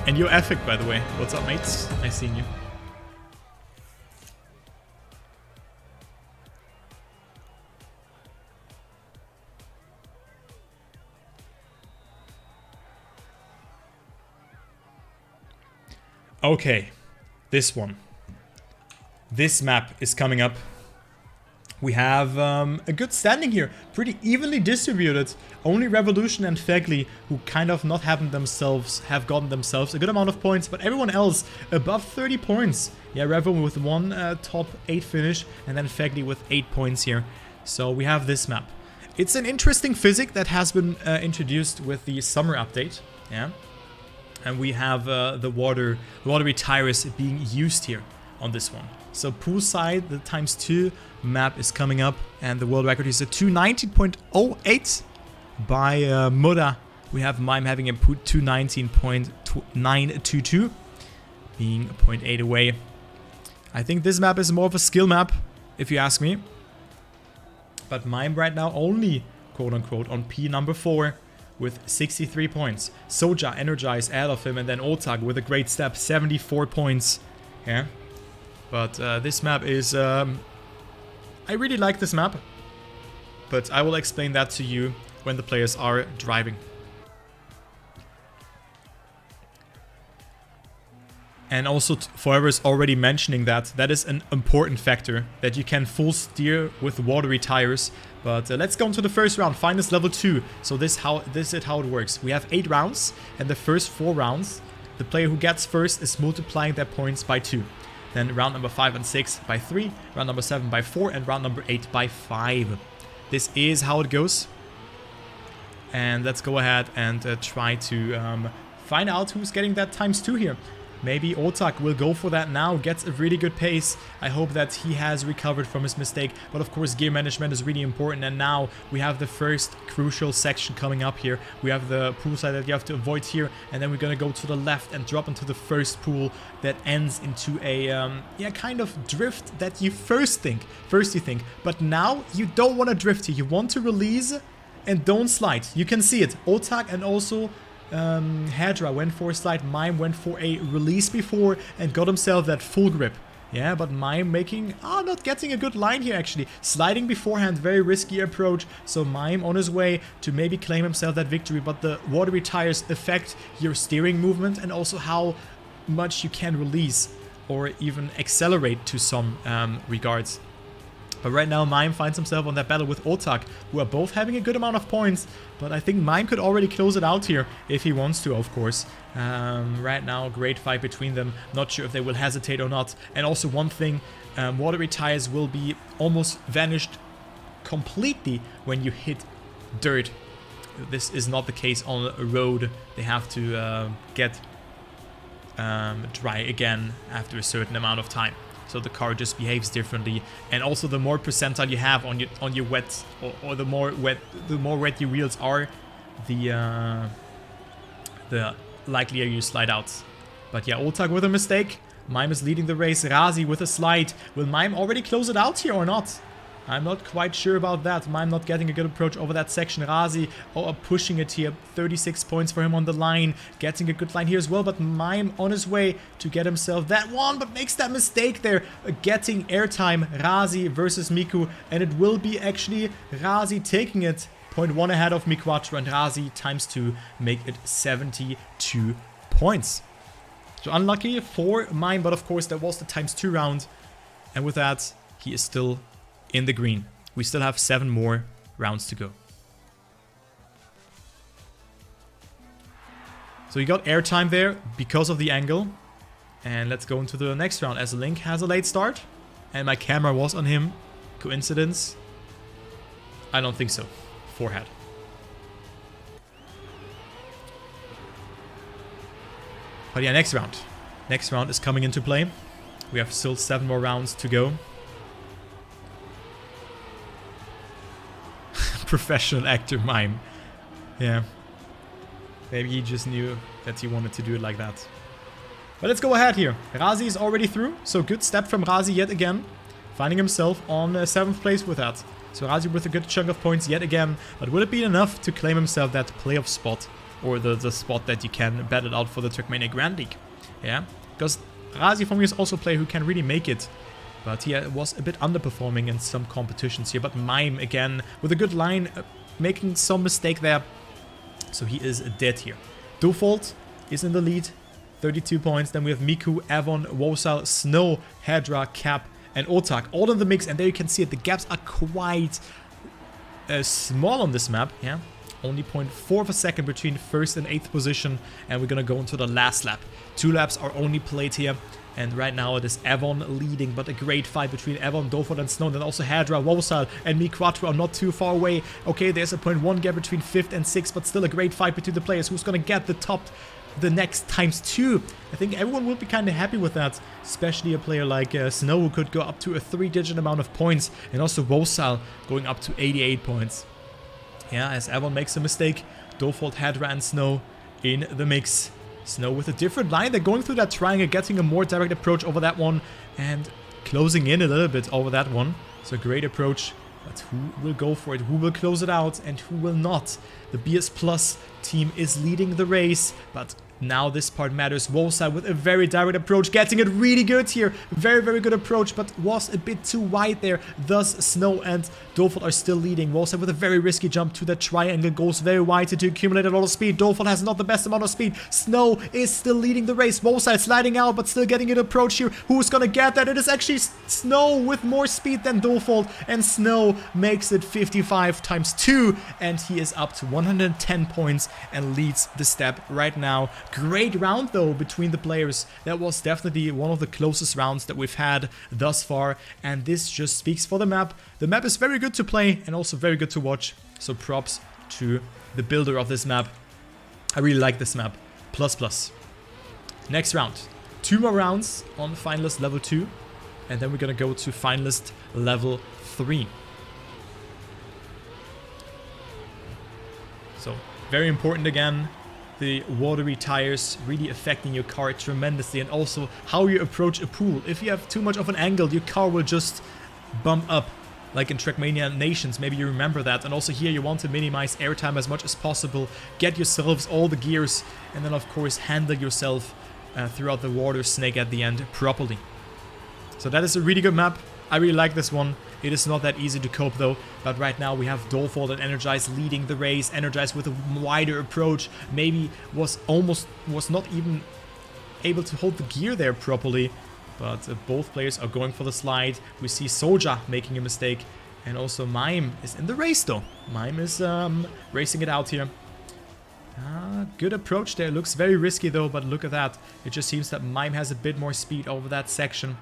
And you're epic, by the way. What's up, mates? Nice seeing you. Okay, this one. This map is coming up. We have a good standing here, pretty evenly distributed. Only Revolution and Fegley, who kind of not have gotten themselves a good amount of points, but everyone else above 30 points. Yeah, Revo with one top 8 finish, and then Fegley with 8 points here. So we have this map. It's an interesting physics that has been introduced with the summer update. Yeah, and we have the watery tires being used here on this one. So poolside, the ×2 map is coming up, and the world record is a 219.08 by Muda. We have Mime having a 219.922, being 0.8 away. I think this map is more of a skill map, if you ask me. But Mime right now only, quote-unquote, on P number 4 with 63 points. Soja, Energize, ahead of him, and then Otak with a great step, 74 points. Yeah. But this map is... I really like this map, but I will explain that to you when the players are driving. And also, Forever's already mentioning that is an important factor, that you can full steer with watery tires. But let's go into the first round. Finest level 2. So this is how it works. We have 8 rounds, and the first 4 rounds, the player who gets first is multiplying their points by 2. Then round number 5 and 6 by 3, round number 7 by 4, and round number 8 by 5. This is how it goes. And let's go ahead and try to find out who's getting that ×2 here. Maybe Otak will go for that now, gets a really good pace. I hope that he has recovered from his mistake. But of course, gear management is really important. And now we have the first crucial section coming up here. We have the poolside that you have to avoid here. And then we're going to go to the left and drop into the first pool that ends into a kind of drift that you first you think. But now you don't want to drift here. You want to release and don't slide. You can see it. Otak and also... Hedra went for a slide, Mime went for a release before and got himself that full grip. Yeah, but Mime not getting a good line here actually. Sliding beforehand, very risky approach. So Mime on his way to maybe claim himself that victory, but the watery tires affect your steering movement and also how much you can release or even accelerate to some regards. But right now, Mime finds himself on that battle with Otak, who are both having a good amount of points. But I think Mime could already close it out here, if he wants to, of course. Right now, great fight between them. Not sure if they will hesitate or not. And also one thing, watery tires will be almost vanished completely when you hit dirt. This is not the case on a road. They have to get dry again after a certain amount of time. So the car just behaves differently, and also the more percentile you have on your wet, or the more wet your wheels are, the likelier you slide out. But yeah, Oltag with a mistake. Mime is leading the race. Razi with a slide. Will Mime already close it out here or not? I'm not quite sure about that. Mime not getting a good approach over that section. Razi pushing it here. 36 points for him on the line. Getting a good line here as well. But Mime on his way to get himself that one. But makes that mistake there. Getting airtime. Razi versus Miku. And it will be actually Razi taking it. 0.1 ahead of Miquatro. And Razi ×2 make it 72 points. So unlucky for Mime. But of course that was the ×2 round. And with that he is still in the green. We still have 7 more rounds to go. So you got airtime there because of the angle. And let's go into the next round as Link has a late start. And my camera was on him. Coincidence? I don't think so. Forehead. But yeah, next round. Next round is coming into play. We have still 7 more rounds to go. Professional actor Mime. Yeah. Maybe he just knew that he wanted to do it like that. But let's go ahead here. Razi is already through. So good step from Razi yet again. Finding himself on 7th place with that. So Razi with a good chunk of points yet again. But would it be enough to claim himself that playoff spot? Or the spot that you can battle out for the Trackmania Grandleague? Yeah. Because Razi for me is also a player who can really make it. But he was a bit underperforming in some competitions here. But Mime, again, with a good line, making some mistake there. So he is dead here. Default is in the lead, 32 points. Then we have Miku, Avon, Wosal, Snow, Hedra, Cap, and Otak. All in the mix. And there you can see it. The gaps are quite small on this map. Yeah, only 0.4 of a second between 1st and 8th position. And we're going to go into the last lap. 2 laps are only played here. And right now it is Avon leading, but a great fight between Avon, Doford, and Snow. And then also Hedra, Wosal, and Miquatro are not too far away. Okay, there's a 0.1 gap between 5th and 6th, but still a great fight between the players. Who's going to get the top the next ×2? I think everyone will be kind of happy with that, especially a player like Snow, who could go up to a 3-digit amount of points, and also Wosal going up to 88 points. Yeah, as Avon makes a mistake, Doford, Hedra, and Snow in the mix. Snow with a different line. They're going through that triangle, getting a more direct approach over that one, and closing in a little bit over that one. So great approach, but who will go for it? Who will close it out and who will not? The BS Plus team is leading the race, but now this part matters. Wosal with a very direct approach, getting it really good here. Very, very good approach, but was a bit too wide there. Thus, Snow and Doford are still leading. Wosal with a very risky jump to the triangle, goes very wide to accumulate a lot of speed. Doford has not the best amount of speed. Snow is still leading the race. Wosal sliding out, but still getting an approach here. Who's gonna get that? It is actually Snow with more speed than Doford, and Snow makes it 55 ×2, and he is up to 110 points and leads the step right now. Great round though between the players. That was definitely one of the closest rounds that we've had thus far, and this just speaks for the map. The map is very good to play and also very good to watch, so props to the builder of this map. I really like this map. ++. Next round. 2 more rounds on finalist level 2, and then we're gonna go to finalist level 3. So very important again. The watery tires really affecting your car tremendously, and also how you approach a pool. If you have too much of an angle, your car will just bump up, like in Trackmania Nations. Maybe you remember that. And also here you want to minimize airtime as much as possible, get yourselves all the gears, and then of course handle yourself throughout the water snake at the end properly. So that is a really good map. I really like this one. It is not that easy to cope though, but right now we have Dolfold and Energize leading the race. Energize with a wider approach, maybe was not even able to hold the gear there properly, but both players are going for the slide. We see Soja making a mistake, and also Mime is in the race though. Mime is racing it out here. Good approach there, looks very risky though, but look at that. It just seems that Mime has a bit more speed over that section.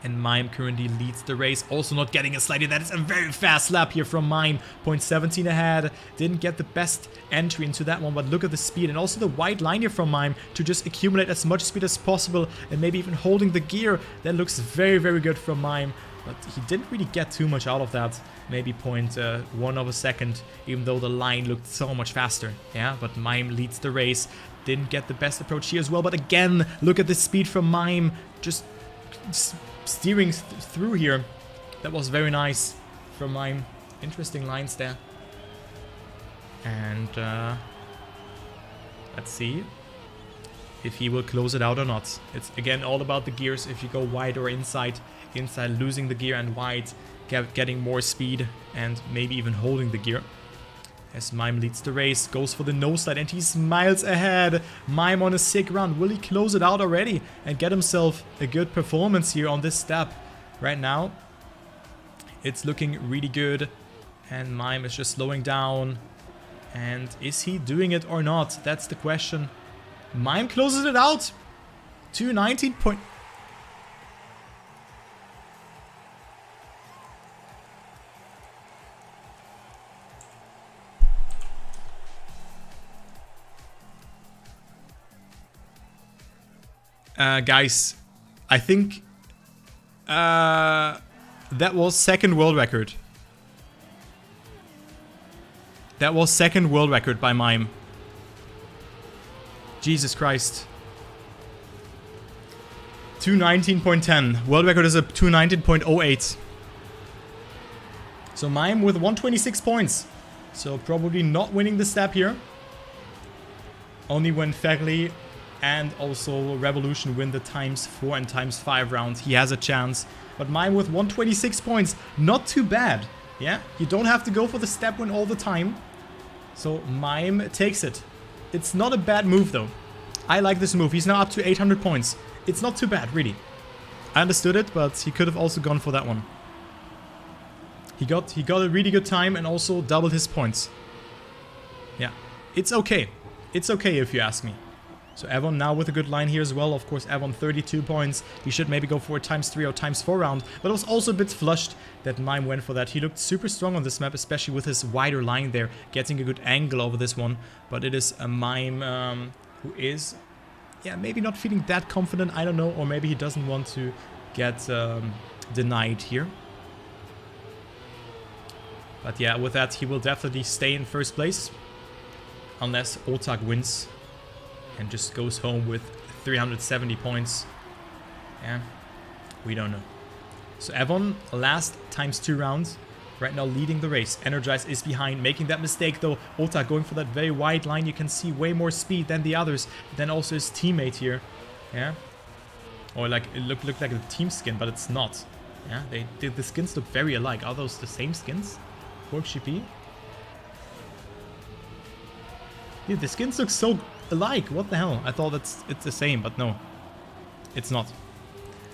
And Mime currently leads the race, also not getting a slidey. That is a very fast lap here from Mime. 0.17 ahead. Didn't get the best entry into that one, but look at the speed. And also the wide line here from Mime to just accumulate as much speed as possible and maybe even holding the gear. That looks very, very good from Mime. But he didn't really get too much out of that. Maybe 0.1 of a second, even though the line looked so much faster. Yeah, but Mime leads the race. Didn't get the best approach here as well. But again, look at the speed from Mime. Just steering through here. That was very nice from Mime. Interesting lines there. And let's see if he will close it out or not. It's again all about the gears. If you go wide or inside losing the gear, and wide getting more speed and maybe even holding the gear. As Mime leads the race, goes for the nose slide, and he's miles ahead. Mime on a sick run. Will he close it out already and get himself a good performance here on this step? Right now, it's looking really good. And Mime is just slowing down. And is he doing it or not? That's the question. Mime closes it out. 219 point... guys, I think that was second world record. That was second world record by Mime. Jesus Christ. 219.10. World record is a 219.08. So Mime with 126 points. So probably not winning the step here. Only when Fagley and also Revolution win the ×4 and ×5 rounds, he has a chance. But Mime with 126 points, not too bad. Yeah, you don't have to go for the step win all the time. So Mime takes it. It's not a bad move though. I like this move. He's now up to 800 points. It's not too bad, really. I understood it, but he could have also gone for that one. He got a really good time and also doubled his points. Yeah, it's okay. It's okay if you ask me. So Avon now with a good line here as well. Of course, Avon 32 points. He should maybe go for a ×3 or ×4 round. But it was also a bit flushed that Mime went for that. He looked super strong on this map, especially with his wider line there. Getting a good angle over this one. But it is a Mime who is, yeah, maybe not feeling that confident. I don't know. Or maybe he doesn't want to get denied here. But yeah, with that, he will definitely stay in first place. Unless Otak wins. And just goes home with 370 points. Yeah, we don't know. So Avon, last ×2 rounds. Right now leading the race. Energize is behind, making that mistake though. Otak going for that very wide line. You can see way more speed than the others. Then also his teammate here. Yeah. Or like, it looked like a team skin, but it's not. Yeah, the skins look very alike. Are those the same skins? Pork GP? Dude, the skins look so alike. What the hell? I thought it's the same, but no. It's not.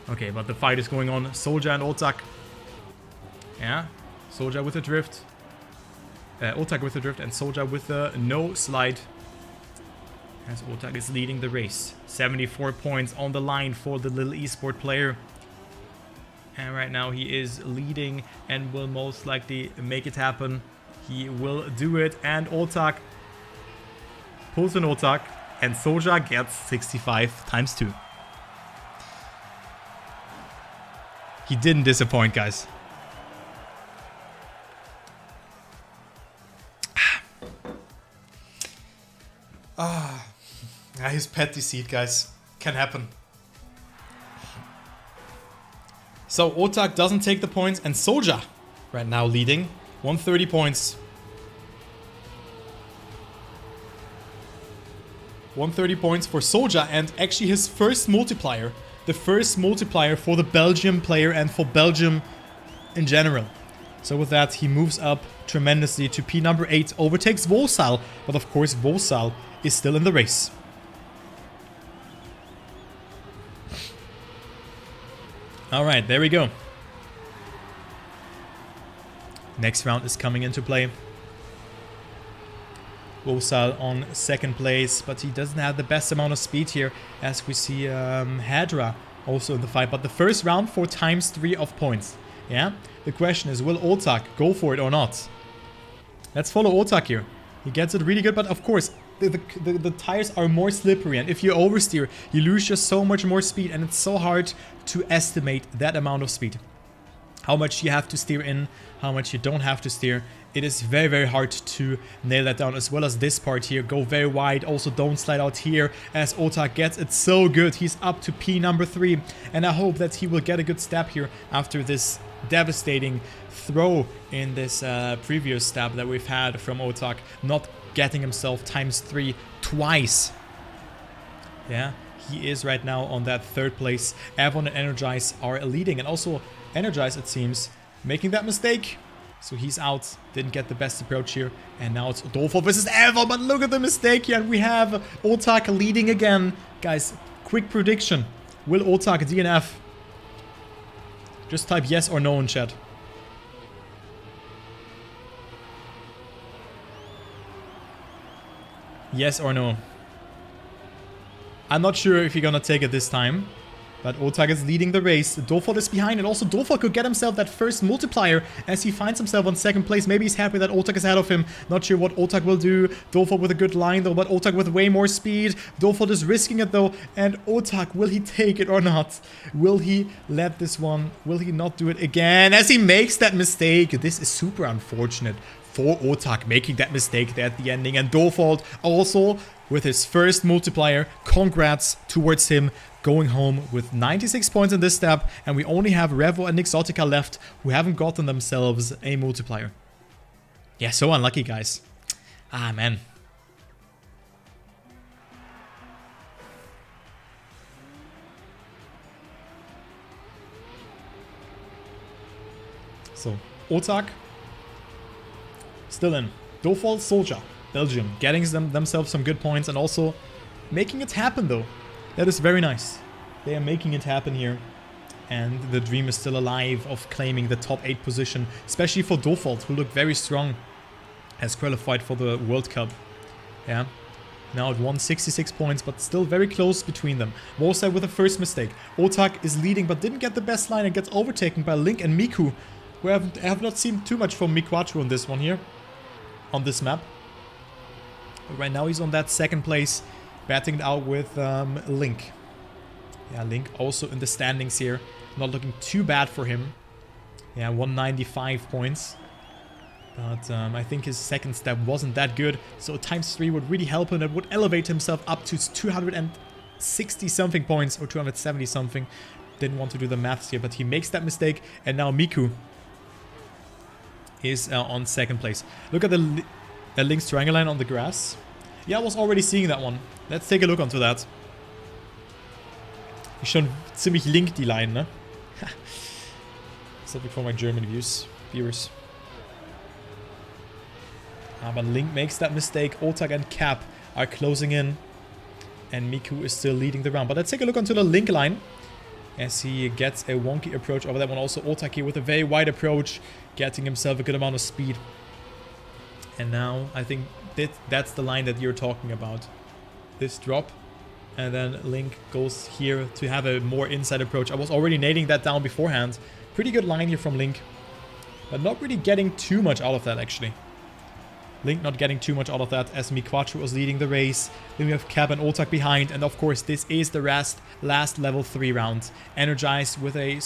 Okay, but the fight is going on. Soldier and Otak. Yeah. Soldier with a drift. Otak with a drift and Soldier with a no slide. As Otak is leading the race. 74 points on the line for the little esport player. And right now he is leading and will most likely make it happen. He will do it. And Otak pulls an Otak. And Soldier gets 65 ×2. He didn't disappoint, guys. Yeah, his pet deceit, guys. Can happen. So Otak doesn't take the points, and Soldier right now leading 130 points. 130 points for Soldier, and actually his first multiplier. The first multiplier for the Belgium player and for Belgium in general. So with that, he moves up tremendously to P number 8, overtakes Vosal, but of course Vosal is still in the race. Alright, there we go. Next round is coming into play. Vosal on second place, but he doesn't have the best amount of speed here, as we see Hadra also in the fight. But the first round for ×3 of points. Yeah? The question is, will Otak go for it or not? Let's follow Otak here. He gets it really good, but of course, the tires are more slippery. And if you oversteer, you lose just so much more speed. And it's so hard to estimate that amount of speed. How much you have to steer in, how much you don't have to steer. It is very, very hard to nail that down, as well as this part here. Go very wide. Also, don't slide out here as Otak gets it so good. He's up to P number 3. And I hope that he will get a good stab here after this devastating throw in this previous stab that we've had from Otak. Not getting himself ×3 twice. Yeah, he is right now on that 3rd place. Avon and Energize are leading. And also, Energize, it seems, making that mistake. So he's out, didn't get the best approach here. And now it's Dolfo versus Avon, but look at the mistake here. And we have Otak leading again. Guys, quick prediction. Will Otak DNF? Just type yes or no in chat. Yes or no. I'm not sure if you're gonna take it this time. But Otak is leading the race. Dolfo is behind, and also Dolfo could get himself that first multiplier as he finds himself on 2nd place. Maybe he's happy that Otak is ahead of him. Not sure what Otak will do. Dolfo with a good line though, but Otak with way more speed. Dolfo is risking it though, and Otak, will he take it or not? Will he let this one? Will he not do it again as he makes that mistake? This is super unfortunate for Otak making that mistake there at the ending, and Dolfo also with his first multiplier. Congrats towards him, going home with 96 points in this step, and we only have Revo and Exotica left who haven't gotten themselves a multiplier. Yeah, so unlucky, guys. Ah, man. So, Otak still in. Dolfo, Soldier, Belgium, getting themselves some good points and also making it happen though. That is very nice. They are making it happen here. And the dream is still alive of claiming the top 8 position, especially for Dolfo, who looked very strong as qualified for the World Cup. Yeah. Now at 166 points, but still very close between them. Mosa with the first mistake. Otak is leading, but didn't get the best line and gets overtaken by Link and Miku, who have not seen too much from Miquatro in this one here, on this map. But right now he's on that 2nd place, batting it out with Link. Yeah, Link also in the standings here. Not looking too bad for him. Yeah, 195 points. But I think his 2nd step wasn't that good. So ×3 would really help him. It would elevate himself up to 260 something points or 270 something. Didn't want to do the maths here, but he makes that mistake. And now Miku is on 2nd place. Look at the Link's triangle line on the grass. Yeah, I was already seeing that one. Let's take a look onto that. Ist schon ziemlich link die Line, ne? Something for my German viewers. But Link makes that mistake. Otak and Cap are closing in. And Miku is still leading the round. But let's take a look onto the Link line. As he gets a wonky approach over that one. Also Otak here with a very wide approach. Getting himself a good amount of speed. And now I think that's the line that you're talking about. This drop. And then Link goes here to have a more inside approach. I was already nailing that down beforehand. Pretty good line here from Link. But not really getting too much out of that, actually. Link not getting too much out of that as Miquatro was leading the race. Then we have Cap and Otak behind. And of course, this is the last level 3 round. Energized with a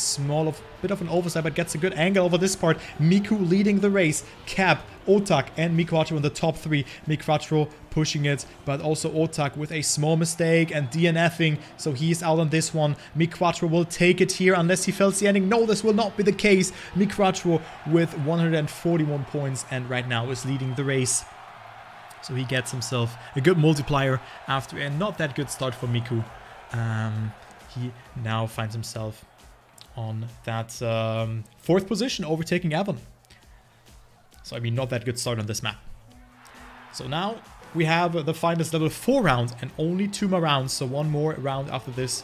bit of an oversight, but gets a good angle over this part. Miku leading the race. Cap, Otak, and Miquatro in the top 3. Miquatro pushing it, but also Otak with a small mistake and DNFing. So he's out on this one. Miquatro will take it here unless he fails the ending. No, this will not be the case. Miquatro with 141 points and right now is leading the race. So he gets himself a good multiplier after a not that good start for Miku. He now finds himself on that 4th position, overtaking Avon. So I mean, not that good start on this map. So now we have the finals level 4 round and only 2 more rounds. So 1 more round after this.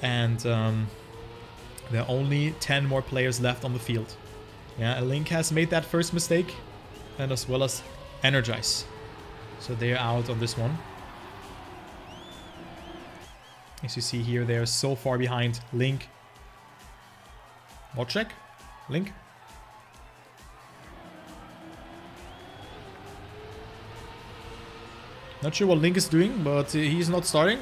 And there are only 10 more players left on the field. Yeah, Link has made that first mistake. And as well as Energize. So they're out on this one. As you see here, they're so far behind. Link. Mod check. Link. Not sure what Link is doing, but he's not starting.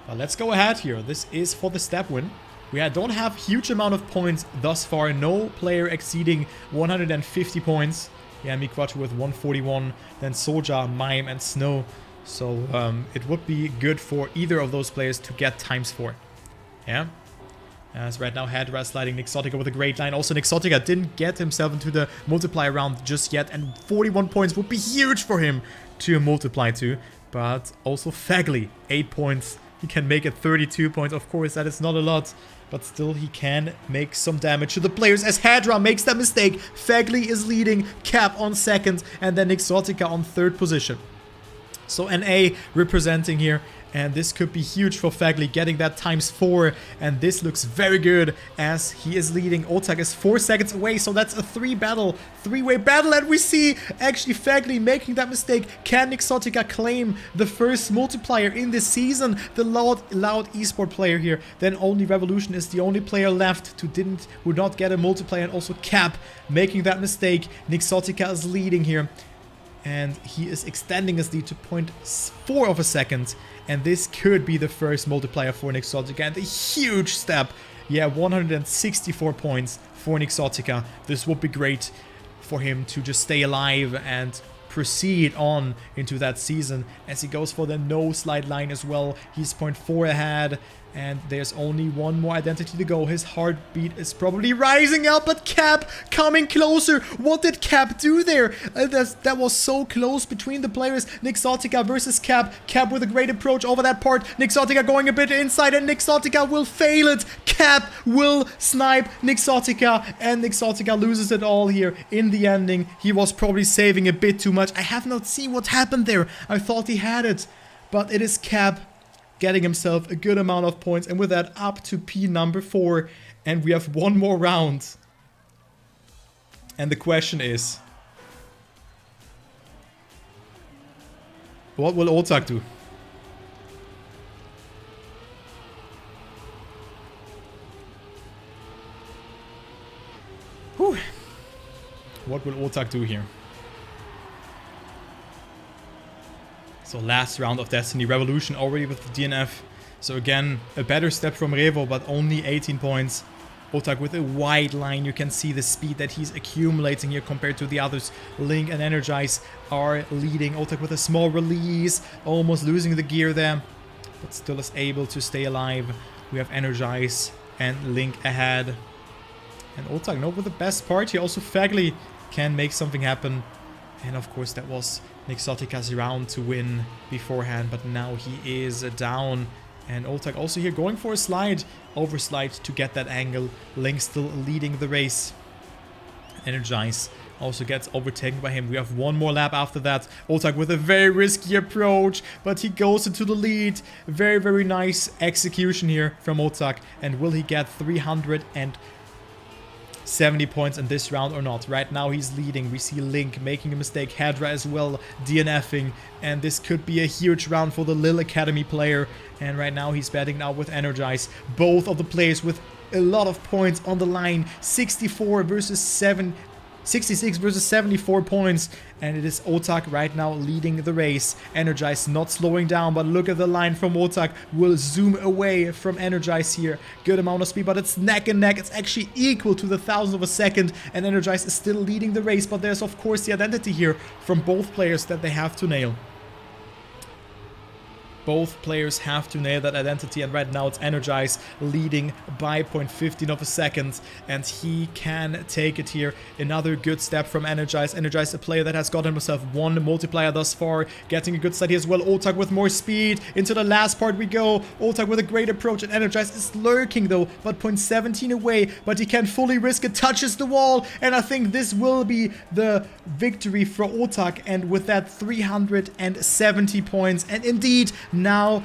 But let's go ahead here. This is for the step win. We don't have huge amount of points thus far. No player exceeding 150 points. Yeah, Miquachu with 141. Then Soja, Mime, and Snow. So it would be good for either of those players to get ×4. Yeah. As right now, Hedra sliding Nixotica with a great line. Also, Nixotica didn't get himself into the multiplier round just yet. And 41 points would be huge for him to multiply to. But also Fagly, 8 points. He can make it 32 points. Of course, that is not a lot. But still, he can make some damage to the players as Hedra makes that mistake. Fagly is leading, Cap on second, and then Nixotica on third position. So NA representing here, and this could be huge for Fagly, getting that ×4, and this looks very good as he is leading. Otak is 4 seconds away, so that's a three-way battle, and we see actually Fagly making that mistake. Can Nixotica claim the first multiplier in this season? The loud esport player here. Then only Revolution is the only player left who would not get a multiplier, and also Cap making that mistake. Nixotica is leading here. And he is extending his lead to 0.4 of a second. And this could be the first multiplier for Nixotica. And a huge step. Yeah, 164 points for Nixotica. This would be great for him to just stay alive and proceed on into that season. As he goes for the no slide line as well. He's 0.4 ahead. And there's only one more identity to go. His heartbeat is probably rising up, but Cap coming closer. What did Cap do there? That was so close between the players. Nixotica versus Cap. Cap with a great approach over that part. Nixotica going a bit inside, and Nixotica will fail it. Cap will snipe Nixotica, and Nixotica loses it all here in the ending. He was probably saving a bit too much. I have not seen what happened there. I thought he had it, but it is Cap getting himself a good amount of points, and with that up to P number 4, and we have one more round. And the question is, what will Otak do? Whew. What will Otak do here? So last round of Destiny, Revolution already with the DNF. So again, a better step from Revo, but only 18 points. Otak with a wide line. You can see the speed that he's accumulating here compared to the others. Link and Energize are leading. Otak with a small release, almost losing the gear there, but still is able to stay alive. We have Energize and Link ahead. And Otak, no, with the best part here. Also Fagly can make something happen. And of course that was Nixotica's round to win beforehand, but now he is down. And Otak also here going for a slide, overslide to get that angle. Link still leading the race. Energize also gets overtaken by him. We have one more lap after that. Otak with a very risky approach, but he goes into the lead. Very, very nice execution here from Otak. And will he get 370 points in this round or not? Right now he's leading. We see Link making a mistake, Hedra as well DNFing, and this could be a huge round for the Lil Academy player. And right now he's batting out with Energize. Both of the players with a lot of points on the line. 64 versus 66 versus 74 points, and it is Otak right now leading the race. Energize not slowing down, but look at the line from Otak. Will zoom away from Energize here. Good amount of speed, but it's neck and neck. It's actually equal to the 1,000th of a second, and Energize is still leading the race, but there's of course the identity here from both players that they have to nail. Both players have to nail that identity, and right now it's Energize leading by 0.15 of a second, and he can take it here. Another good step from Energize. Energize, a player that has gotten himself one multiplier thus far, getting a good start here as well. Otak with more speed. Into the last part we go. Otak with a great approach, and Energize is lurking though, but 0.17 away, but he can fully risk it. Touches the wall, and I think this will be the victory for Otak, and with that 370 points, and indeed now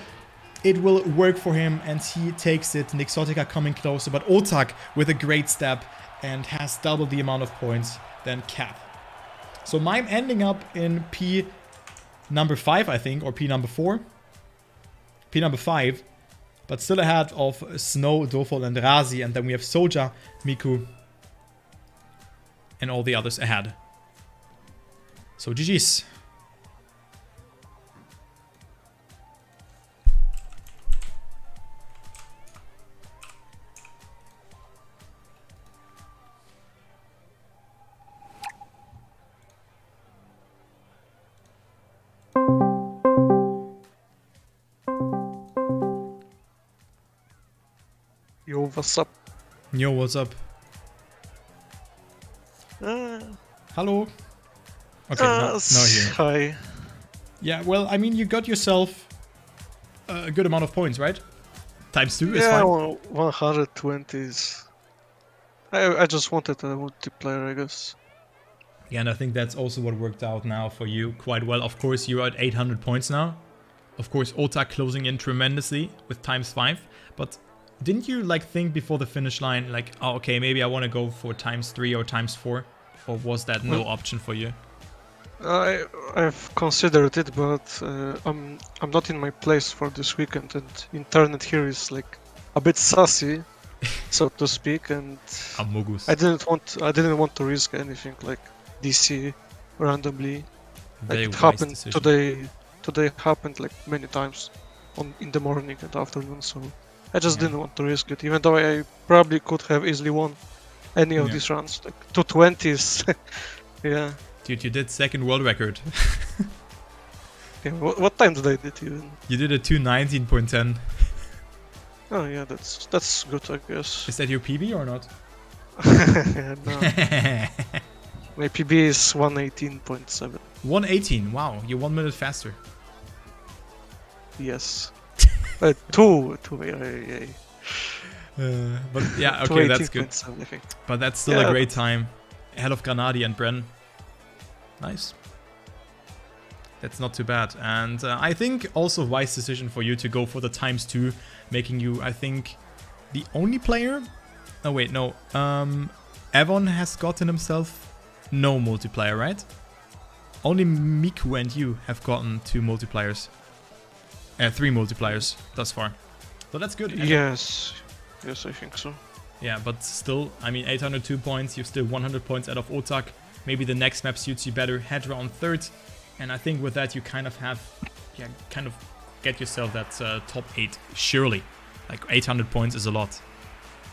it will work for him, and he takes it. Nixotica coming closer, but Otak with a great step and has double the amount of points than Cap. So Mime ending up in P number 5, I think, or P number 4. P number 5, but still ahead of Snow, Dofol, and Razi. And then we have Soja, Miku, and all the others ahead. So GG's. Yo, what's up? Yo, what's up? Hello. Okay, now here. Hi. Yeah, well, I mean, you got yourself a good amount of points, right? Times 2 is fine. 120 is... I just wanted a multiplayer, I guess. Yeah, and I think that's also what worked out now for you quite well. Of course, you're at 800 points now. Of course, Otak closing in tremendously with times 5. But didn't you like think before the finish line, like, oh, okay, maybe I want to go for times 3 or times 4? Or was that no option for you? I've considered it, but I'm not in my place for this weekend, and internet here is like a bit sassy, so to speak, and I didn't want to risk anything like DC randomly. Like it happened today. Today happened like many times in the morning and afternoon, so I just didn't want to risk it, even though I probably could have easily won any of these runs. Like 220s. Yeah. Dude, you did second world record. Yeah, what time did I did even? You did a 2:19.10. Oh yeah, that's good, I guess. Is that your PB or not? No. My PB is 118.7. 118, wow, you're 1 minute faster. Yes. Two, but yeah, okay, that's good. I think. But that's still a great time. Ahead of Granadi and Bren. Nice. That's not too bad. And I think also a wise decision for you to go for the times 2, making you, I think, the only player. Oh wait, no. Avon has gotten himself no multiplayer, right? Only Miku and you have gotten 2 multipliers. 3 multipliers thus far. So that's good. Yes. Yes, I think so. Yeah, but still, I mean, 802 points. You're still 100 points out of Otak. Maybe the next map suits you better. Hedra on 3rd. And I think with that, you kind of have, kind of get yourself that top 8. Surely. Like 800 points is a lot.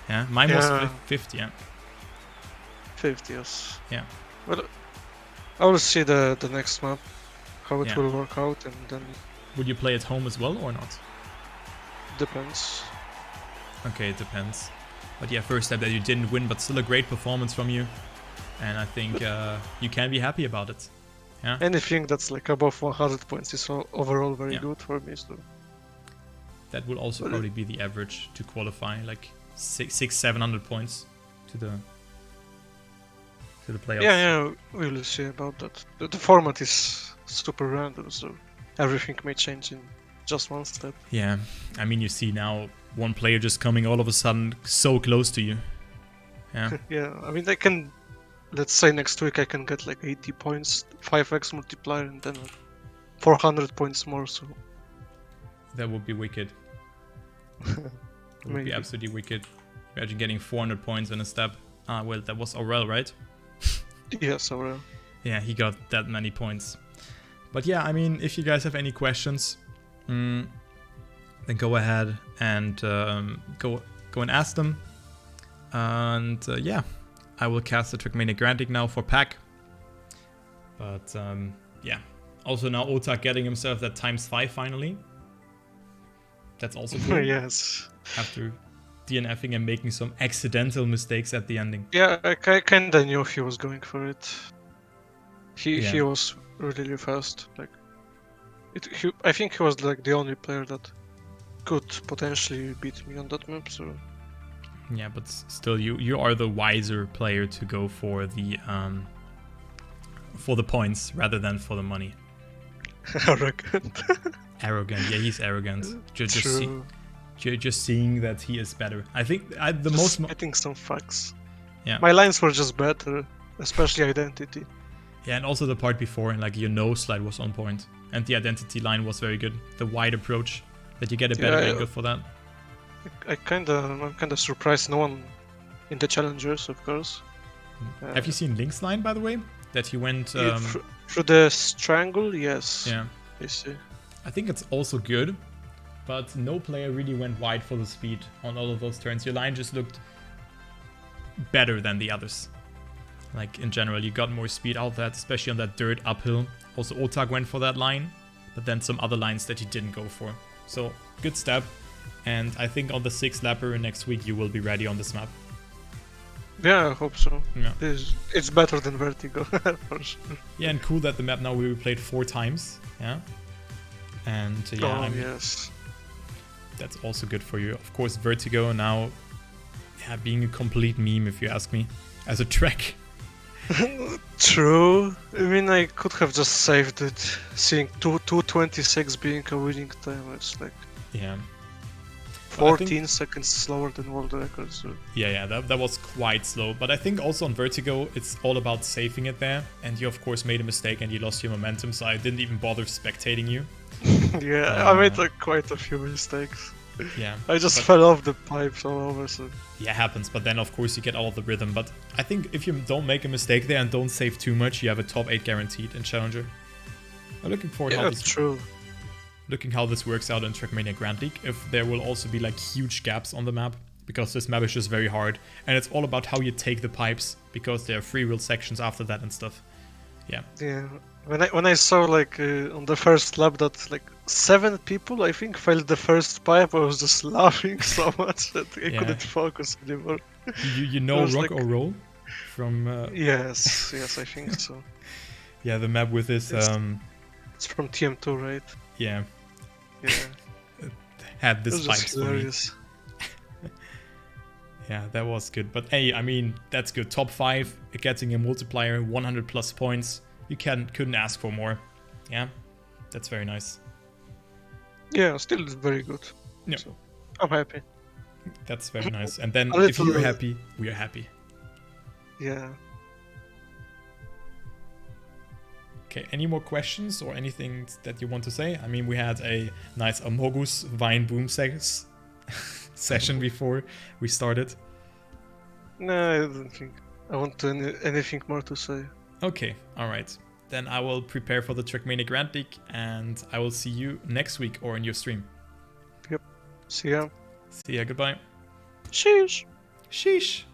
Yeah, mine was 50, yeah. 50, yes. Yeah. Well, I will see the next map, how it will work out, and then... Would you play at home as well or not? Depends. Okay, it depends. But yeah, first step that you didn't win, but still a great performance from you. And I think you can be happy about it. Yeah. Anything that's like above 100 points is overall very good for me. So that would also probably be the average to qualify, like 600-700 points to the playoffs. Yeah, we will see about that. The format is super random, so everything may change in just one step. Yeah, I mean, you see now one player just coming all of a sudden so close to you. Yeah. Yeah, I mean, I can, let's say next week I can get like 80 points, 5x multiplier, and then 400 points more, so... That would be wicked. That would be absolutely wicked. Imagine getting 400 points in a step. Ah, well, that was Aurel, right? Yes, Aurel. Yeah, he got that many points. But yeah, I mean, if you guys have any questions, then go ahead and go and ask them. And yeah, I will cast the Trackmania Grandleague now for pack. But yeah, also now Otak getting himself that ×5 finally. That's also cool. Yes. After DNFing and making some accidental mistakes at the ending. Yeah, I kinda knew he was going for it. He was really fast. Like, I think he was like the only player that could potentially beat me on that map. So. Yeah, but still, you are the wiser player to go for the points rather than for the money. Arrogant. Arrogant, yeah, he's arrogant. Just seeing that he is better. I think getting some facts. Yeah. My lines were just better, especially identity. Yeah, and also the part before, like your nose slide was on point, and the identity line was very good. The wide approach that you get a better angle for that. I'm kinda surprised no one in the challengers, of course. Have you seen Link's line, by the way? That he went through the strangle, yes. Yeah. I see. I think it's also good, but no player really went wide for the speed on all of those turns. Your line just looked better than the others. Like, in general, you got more speed out of that, especially on that dirt uphill. Also, Otak went for that line, but then some other lines that he didn't go for. So, good step. And I think on the 6th lapper next week, you will be ready on this map. Yeah, I hope so. Yeah. It's better than Vertigo, for sure. Yeah, and cool that the map now will be played 4 times. Yeah. And yeah, yes. That's also good for you. Of course, Vertigo now, yeah, being a complete meme, if you ask me, as a track. True. I mean, I could have just saved it. Seeing 2:26 being a winning time, it's like... Yeah. 14 seconds slower than world record. So. Yeah, that was quite slow. But I think also on Vertigo, it's all about saving it there. And you, of course, made a mistake and you lost your momentum, so I didn't even bother spectating you. Yeah, I made quite a few mistakes. Yeah. I just fell off the pipes all over, so... Yeah, happens, but then, of course, you get all of the rhythm. But I think if you don't make a mistake there and don't save too much, you have a top 8 guaranteed in Challenger. I'm looking forward to true. Looking how this works out in Trackmania Grandleague, if there will also be like huge gaps on the map, because this map is just very hard, and it's all about how you take the pipes, because there are freewheel sections after that and stuff. Yeah. Yeah. When I saw like on the first lap that like 7 people I think failed the first pipe, I was just laughing so much that I couldn't focus anymore. You know Rock or Roll from? Yes, I think so. Yeah, the map with this. It's from TM2, right? Yeah. Yeah. Had this pipes for me. Yeah, that was good. But hey, I mean, that's good. Top 5, getting a multiplier, 100 plus points. You couldn't ask for more. Yeah, that's very nice. Yeah, still very good. Yeah. So, I'm happy. That's very nice. And then if you're happy, we are happy. Yeah. Okay, any more questions or anything that you want to say? I mean, we had a nice Amogus Vine Boom session before we started. No, I don't think I want anything more to say. Okay, alright. Then I will prepare for the Trackmania Grandleague and I will see you next week or in your stream. Yep. See ya. See ya, goodbye. Sheesh. Sheesh.